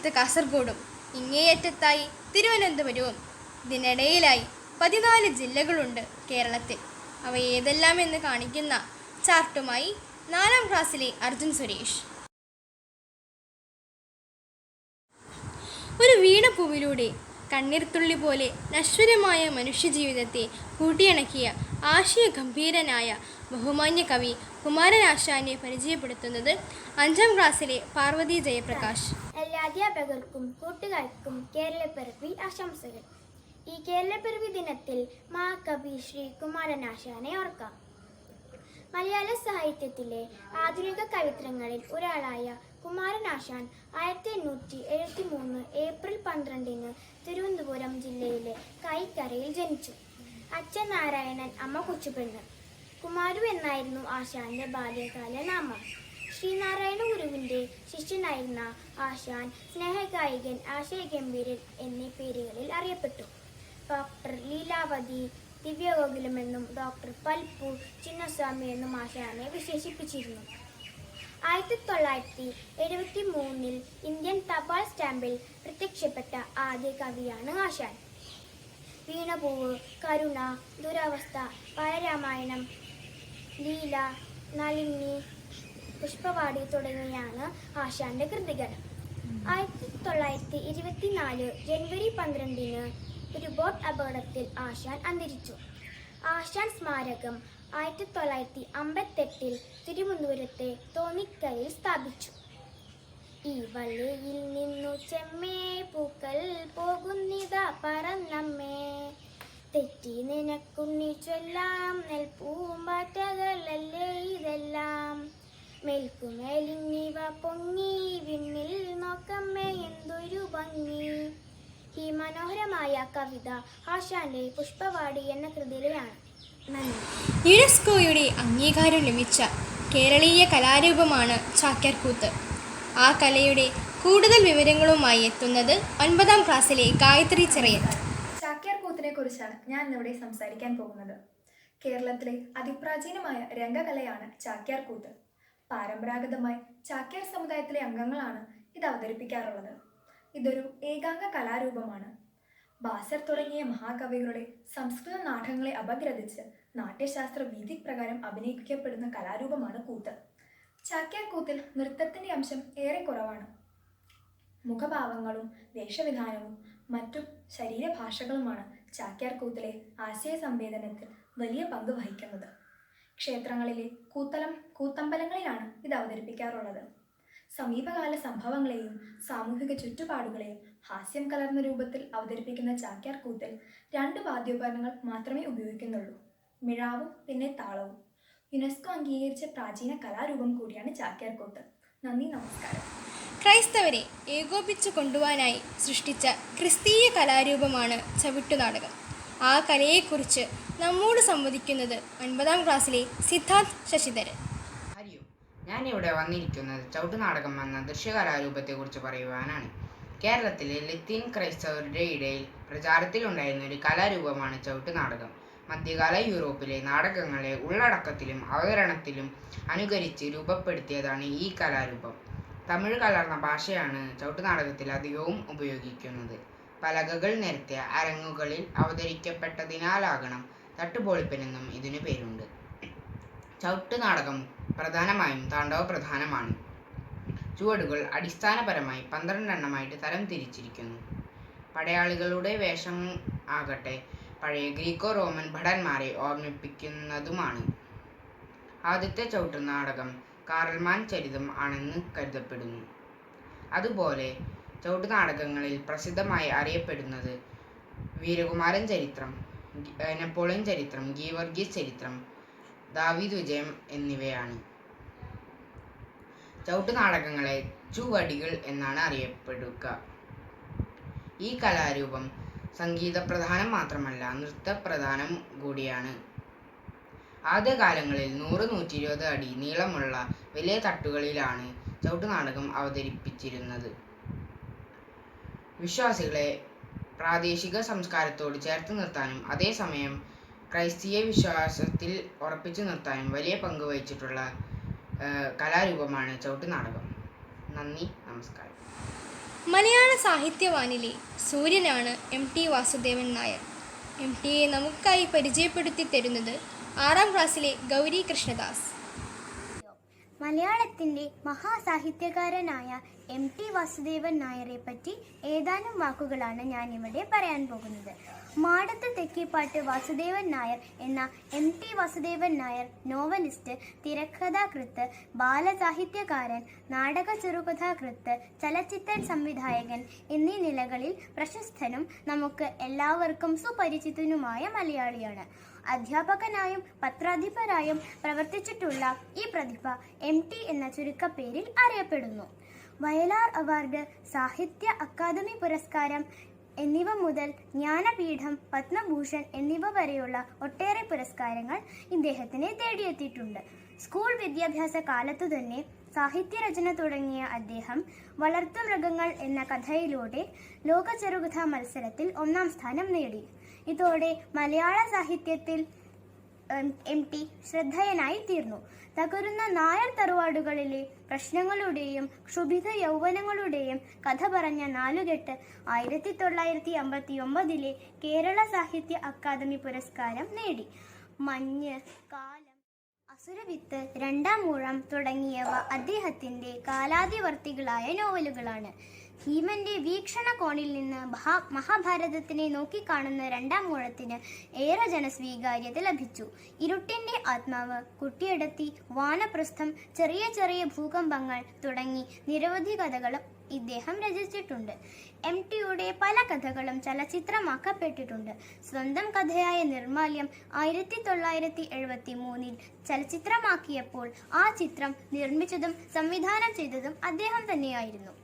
അറ്റത്ത് കാസർഗോഡും ഇങ്ങേയറ്റത്തായി തിരുവനന്തപുരവും ഇതിനിടയിലായി 14 ജില്ലകളുണ്ട് കേരളത്തിൽ. അവ ഏതെല്ലാം എന്ന് കാണിക്കുന്ന ചാർട്ടുമായി 4ാം ക്ലാസ്സിലെ അർജുൻ സുരേഷ്. ഒരു വീണപ്പൂവിലൂടെ കണ്ണീർത്തുള്ളി പോലെ നശ്വരമായ മനുഷ്യജീവിതത്തെ കൂട്ടിയിണക്കിയ ആശയഗംഭീരനായ ബഹുമാന്യ കവി കുമാരനാശാനെ പരിചയപ്പെടുത്തുന്നത് 5ാം ക്ലാസ്സിലെ പാർവതി ജയപ്രകാശ്. എല്ലാ അധ്യാപകർക്കും കൂട്ടുകാർക്കും കേരളപ്പിറവി ആശംസകൾ. ഈ കേരളപ്പിറവി ദിനത്തിൽ മഹാകവി ശ്രീ കുമാരനാശാനെ ഓർക്കാം. മലയാള സാഹിത്യത്തിലെ ആധുനിക കവിത്രങ്ങളിൽ ഒരാളായ കുമാരനാശാൻ 1873 ഏപ്രിൽ 12 തിരുവനന്തപുരം ജില്ലയിലെ കൈക്കരയിൽ ജനിച്ചു. അച്ഛൻ നാരായണൻ, അമ്മ കൊച്ചുപെണ്ണ്. കുമാരു എന്നായിരുന്നു ആശാന്റെ ബാല്യകാല നാമം. ശ്രീനാരായണ ഗുരുവിന്റെ ശിഷ്യനായിരുന്ന ആശാൻ സ്നേഹഗായകൻ, ആശയഗംഭീരൻ എന്നീ പേരുകളിൽ അറിയപ്പെട്ടു. ഡോക്ടർ ലീലാവതി, ദിവ്യഗോകുലമെന്നും ഡോക്ടർ പൽപ്പു ചിന്നസ്വാമി എന്നും ആശാനെ വിശേഷിപ്പിച്ചിരുന്നു. 1973 ഇന്ത്യൻ തപാൽ സ്റ്റാമ്പിൽ പ്രത്യക്ഷപ്പെട്ട ആദ്യ കവിയാണ് ആശാൻ. വീണപൂവ്, കരുണ, ദുരവസ്ഥ, ബാലരാമായണം, ലീല, നളിനി, പുഷ്പവാടി തുടങ്ങിയാണ് ആശാന്റെ കൃതികൾ. 1924 ജനുവരി 12 ഒരു ബോട്ട് അപകടത്തിൽ ആശാൻ അന്തരിച്ചു. ആശാൻ സ്മാരകം 1958 തിരുവനന്തപുരത്തെ തോന്നിക്കരയിൽ സ്ഥാപിച്ചു. ഈ വള്ളിയിൽ നിന്നു ചെമ്മേ പൂക്കൾ പോകുന്നിതാ പറന്നമ്മേ, തെറ്റി നിനക്കുണ്ണി ചൊല്ലാം നെൽപ്പൂമ്പാറ്റകളല്ലേ ഇതെല്ലാം, മേൽക്കുമേലിങ്ങിവ പൊങ്ങി വിണ്ണിൽ നോക്കമ്മേ എന്തൊരു ഭംഗി. ഈ മനോഹരമായ കവിത ആശാന്റെ പുഷ്പവാടി എന്ന കൃതിയിലാണ്. നന്ദി. യുനെസ്കോയുടെ അംഗീകാരം ലഭിച്ച കേരളീയ കലാരൂപമാണ് ചാക്യാർകൂത്ത്. ആ കലയുടെ കൂടുതൽ വിവരങ്ങളുമായി എത്തുന്നത് 9ാം ക്ലാസ്സിലെ ഗായത്രി ചെറിയത്ത്. ചാക്യാർകൂത്തിനെ കുറിച്ചാണ് ഞാൻ ഇന്നിവിടെ സംസാരിക്കാൻ പോകുന്നത്. കേരളത്തിലെ അതിപ്രാചീനമായ രംഗകലയാണ് ചാക്യാർകൂത്ത്. പരമ്പരാഗതമായി ചാക്യാർ സമുദായത്തിലെ അംഗങ്ങളാണ് ഇത് അവതരിപ്പിക്കാറുള്ളത്. ഇതൊരു ഏകാംഗ കലാരൂപമാണ്. ബാസർ തുടങ്ങിയ മഹാകവികളുടെ സംസ്കൃത നാടകങ്ങളെ അപഗ്രഥിച്ച് നാട്യശാസ്ത്ര വിധിപ്രകാരം അഭിനയിക്കപ്പെടുന്ന കലാരൂപമാണ് കൂത്ത്. ചാക്യാർകൂത്തിൽ നൃത്തത്തിൻ്റെ അംശം ഏറെ കുറവാണ്. മുഖഭാവങ്ങളും വേഷവിധാനവും മറ്റും ശരീരഭാഷകളുമാണ് ചാക്യാർകൂത്തിലെ ആശയ സംവേദനത്തിൽ വലിയ പങ്ക് വഹിക്കുന്നത്. ക്ഷേത്രങ്ങളിലെ കൂത്തമ്പലങ്ങളിലാണ് ഇത് അവതരിപ്പിക്കാറുള്ളത്. സമീപകാല സംഭവങ്ങളെയും സാമൂഹിക ചുറ്റുപാടുകളെയും ഹാസ്യം കലർന്ന രൂപത്തിൽ അവതരിപ്പിക്കുന്ന ചാക്യാർകൂത്തിൽ 2 വാദ്യോപകരണങ്ങൾ മാത്രമേ ഉപയോഗിക്കുന്നുള്ളൂ: മിഴാവും പിന്നെ താളവും. യുനെസ്കോ അംഗീകരിച്ച പ്രാചീന കലാരൂപം കൂടിയാണ് ചാക്യാർകൂത്ത്. നന്ദി, നമസ്കാരം. ക്രൈസ്തവരെ ഏകോപിച്ചു കൊണ്ടുപോകാനായി സൃഷ്ടിച്ച ക്രിസ്തീയ കലാരൂപമാണ് ചവിട്ടുനാടകം. ആ കലയെക്കുറിച്ച് നമ്മോട് സംവദിക്കുന്നത് 9ാം ക്ലാസ്സിലെ സിദ്ധാർത്ഥ് ശശിധരൻ. ഞാനിവിടെ വന്നിരിക്കുന്നത് ചവിട്ടുനാടകം എന്ന ദൃശ്യകലാരൂപത്തെക്കുറിച്ച് പറയുവാനാണ്. കേരളത്തിലെ ലത്തീൻ ക്രൈസ്തവരുടെ ഇടയിൽ പ്രചാരത്തിലുണ്ടായിരുന്ന ഒരു കലാരൂപമാണ് ചവിട്ടുനാടകം. മധ്യകാല യൂറോപ്പിലെ നാടകങ്ങളെ ഉള്ളടക്കത്തിലും അവതരണത്തിലും അനുകരിച്ച് രൂപപ്പെടുത്തിയതാണ് ഈ കലാരൂപം. തമിഴ് കലർന്ന ഭാഷയാണ് ചവിട്ടുനാടകത്തിൽ അധികവും ഉപയോഗിക്കുന്നത്. പലകകൾ നിരത്തിയ അരങ്ങുകളിൽ അവതരിക്കപ്പെട്ടതിനാലാകണം തട്ടുപൊളിപ്പനെന്നും ഇതിനു പേരുണ്ട്. ചവിട്ടുനാടകം പ്രധാനമായും താണ്ഡവ പ്രധാനമാണ്. ചുവടുകൾ അടിസ്ഥാനപരമായി 12 എണ്ണമായിട്ട് തരം തിരിച്ചിരിക്കുന്നു. പടയാളികളുടെ വേഷം ആകട്ടെ പഴയ ഗ്രീക്കോ റോമൻ ഭടന്മാരെ ഓർമ്മിപ്പിക്കുന്നതുമാണ്. ആദ്യത്തെ ചവിട്ടുനാടകം കാറൽമാൻ ചരിതം ആണെന്ന് കരുതപ്പെടുന്നു. അതുപോലെ ചവിട്ടുനാടകങ്ങളിൽ പ്രസിദ്ധമായി അറിയപ്പെടുന്നത് വീരകുമാരൻ ചരിത്രം, നെപ്പോളിയൻ ചരിത്രം, ഗീവർഗീസ് ചരിത്രം, ദാവീദ് വിജയം എന്നിവയാണ്. ചവിട്ടുനാടകങ്ങളെ ചുവടികൾ എന്നാണ് അറിയപ്പെടുക. ഈ കലാരൂപം സംഗീതപ്രധാനം മാത്രമല്ല, നൃത്തപ്രധാനം കൂടിയാണ്. ആദ്യകാലങ്ങളിൽ 100-120 അടി നീളമുള്ള വലിയ തട്ടുകളിലാണ് ചവിട്ടുനാടകം അവതരിപ്പിച്ചിരുന്നത്. വിശ്വാസികളെ പ്രാദേശിക സംസ്കാരത്തോട് ചേർത്ത് നിർത്താനും അതേസമയം ക്രൈസ്തീയ വിശ്വാസത്തിൽ ഉറപ്പിച്ചു നിർത്താനും വലിയ പങ്ക് വഹിച്ചിട്ടുള്ള കലാരൂപമാണ് ചവിട്ടുനാടകം. നന്ദി, നമസ്കാരം. മലയാള സാഹിത്യവാനിലെ സൂര്യനാണ് MT വാസുദേവൻ നായർ. MTയെ നമുക്കായി പരിചയപ്പെടുത്തി തരുന്നത് 6ാം ക്ലാസ്സിലെ ഗൗരി കൃഷ്ണദാസ്. മലയാളത്തിൻ്റെ മഹാസാഹിത്യകാരനായ MT വാസുദേവൻ നായരെ പറ്റി ഏതാനും വാക്കുകളാണ് ഞാനിവിടെ പറയാൻ പോകുന്നത്. മാടത്ത് തെക്കിപ്പാട്ട് വാസുദേവൻ നായർ എന്ന MT വാസുദേവൻ നായർ നോവലിസ്റ്റ്, തിരക്കഥാകൃത്ത്, ബാലസാഹിത്യകാരൻ, നാടക ചെറുകഥാകൃത്ത്, ചലച്ചിത്ര സംവിധായകൻ എന്നീ നിലകളിൽ പ്രശസ്തനും നമുക്ക് എല്ലാവർക്കും സുപരിചിതനുമായ മലയാളിയാണ്. അധ്യാപകനായും പത്രാധിപരായും പ്രവർത്തിച്ചിട്ടുള്ള ഈ പ്രതിഭ MT എന്ന ചുരുക്കപ്പേരിൽ അറിയപ്പെടുന്നു. വയലാർ അവാർഡ്, സാഹിത്യ അക്കാദമി പുരസ്കാരം എന്നിവ മുതൽ ജ്ഞാനപീഠം, പത്മഭൂഷൺ എന്നിവ വരെയുള്ള ഒട്ടേറെ പുരസ്കാരങ്ങൾ ഇദ്ദേഹത്തിനെ തേടിയെത്തിയിട്ടുണ്ട്. സ്കൂൾ വിദ്യാഭ്യാസ കാലത്തു തന്നെ സാഹിത്യരചന തുടങ്ങിയ അദ്ദേഹം വളർത്തുമൃഗങ്ങൾ എന്ന കഥയിലൂടെ ലോക ചെറുകഥാ മത്സരത്തിൽ 1ാം സ്ഥാനം നേടി. ഇതോടെ മലയാള സാഹിത്യത്തിൽ MT ശ്രദ്ധേയനായി തീർന്നു. തകരുന്ന നായർ തറവാടുകളിലെ പ്രശ്നങ്ങളുടെയും ക്ഷുഭിത യൗവനങ്ങളുടെയും കഥ പറഞ്ഞ നാലുകെട്ട് 1959 കേരള സാഹിത്യ അക്കാദമി പുരസ്കാരം നേടി. മഞ്ഞ്, കാലം, അസുരവിത്ത്, 2ാം ഊഴം തുടങ്ങിയവ അദ്ദേഹത്തിൻ്റെ കാലാതിവർത്തികളായ നോവലുകളാണ്. ഭീമന്റെ വീക്ഷണകോണിൽ നിന്ന് മഹാഭാരതത്തിനെ നോക്കിക്കാണുന്ന 2ാം ഊഴത്തിന് ഏറെ ജനസ്വീകാര്യത ലഭിച്ചു. ഇരുട്ടിന്റെ ആത്മാവ്, കുട്ടിയെടുത്തി, വാനപ്രസ്ഥം, ചെറിയ ചെറിയ ഭൂകമ്പങ്ങൾ തുടങ്ങി നിരവധി കഥകളും ഇദ്ദേഹം രചിച്ചിട്ടുണ്ട്. MTയുടെ പല കഥകളും ചലച്ചിത്രമാക്കപ്പെട്ടിട്ടുണ്ട്. സ്വന്തം കഥയായ നിർമാല്യം 1973 ചലച്ചിത്രമാക്കിയപ്പോൾ ആ ചിത്രം നിർമ്മിച്ചതും സംവിധാനം ചെയ്തതും അദ്ദേഹം തന്നെയായിരുന്നു.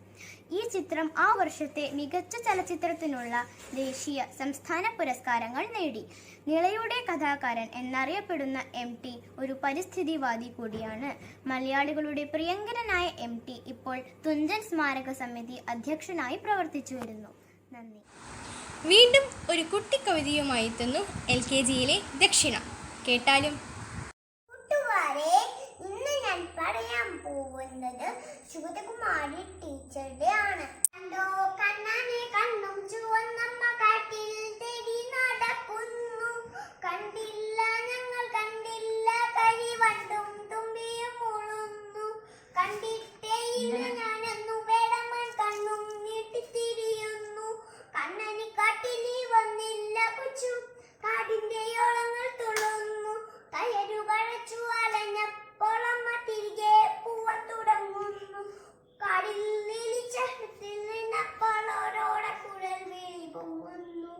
ഈ ചിത്രം ആ വർഷത്തെ മികച്ച ചലച്ചിത്രത്തിനുള്ള ദേശീയ, സംസ്ഥാന പുരസ്കാരങ്ങൾ നേടി. നിളയുടെ കഥാകാരൻ എന്നറിയപ്പെടുന്ന MT ഒരു പരിസ്ഥിതിവാദി കൂടിയാണ്. മലയാളികളുടെ പ്രിയങ്കരനായ MT ഇപ്പോൾ തുഞ്ചൻ സ്മാരക സമിതി അധ്യക്ഷനായി പ്രവർത്തിച്ചു വരുന്നു. നന്ദി. വീണ്ടും ഒരു കുട്ടിക്കവിതയുമായി എത്തുന്നു LKGയിലെ ദക്ഷിണ. കേട്ടാലും. കൂട്ടുകാരെ, ഇന്ന് ഞാൻ പറയാൻ പോകുന്നത് ശുഭകുമാരി ടീച്ചറുടെ ആണ്. കണ്ടോ കണ്ണാനെ കണ്ണും ചുവന്നമ്മ കാട്ടിൽ തേടി നടക്കുന്നു. കണ്ടില്ല ഞങ്ങൾ കണ്ടില്ല കരിവണ്ടും തുമ്പിയും മുളുന്നു. കണ്ടിട്ടേ ഇല്ല ഞാനെന്നു വേടമ്മൻ കണ്ണും നീട്ടിത്തിരിയുന്നു. കണ്ണനി കാട്ടിലി വന്നില്ല കൊച്ചു, കാടിന്റെ ഓളങ്ങൾ തുളുന്നു. കയറു കഴച്ചു അലഞ്ഞപ്പോൾ അമ്മ തിരികെ പൂവാൻ തുടങ്ങുന്നു. കാടിൽ നീലിച്ചത്തിൽ നിന്നപ്പോൾ ഓരോടെ കുഴൽ വീഴി പൊങ്ങുന്നു.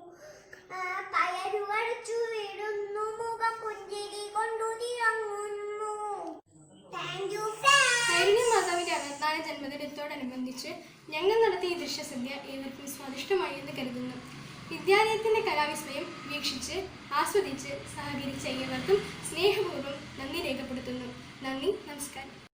കയറു കഴച്ചു വീടുന്നു, മുഖം പുഞ്ചിരി കൊണ്ടു തിളങ്ങുന്നു. കഴിഞ്ഞ മാതാവിന്റെ 64ാം ജന്മദിനത്തോടനുബന്ധിച്ച് ഞങ്ങൾ നടത്തിയ ഈ ദൃശ്യസന്ധ്യ ഏവർക്കും സ്വാദിഷ്ടമായി എന്ന് കരുതുന്നു. വിദ്യാലയത്തിന്റെ കലാവിസ്മയം വീക്ഷിച്ച് ആസ്വദിച്ച് സഹകരിച്ച ഏവർക്കും സ്നേഹപൂർവ്വം നന്ദി രേഖപ്പെടുത്തുന്നു. നന്ദി, നമസ്കാരം.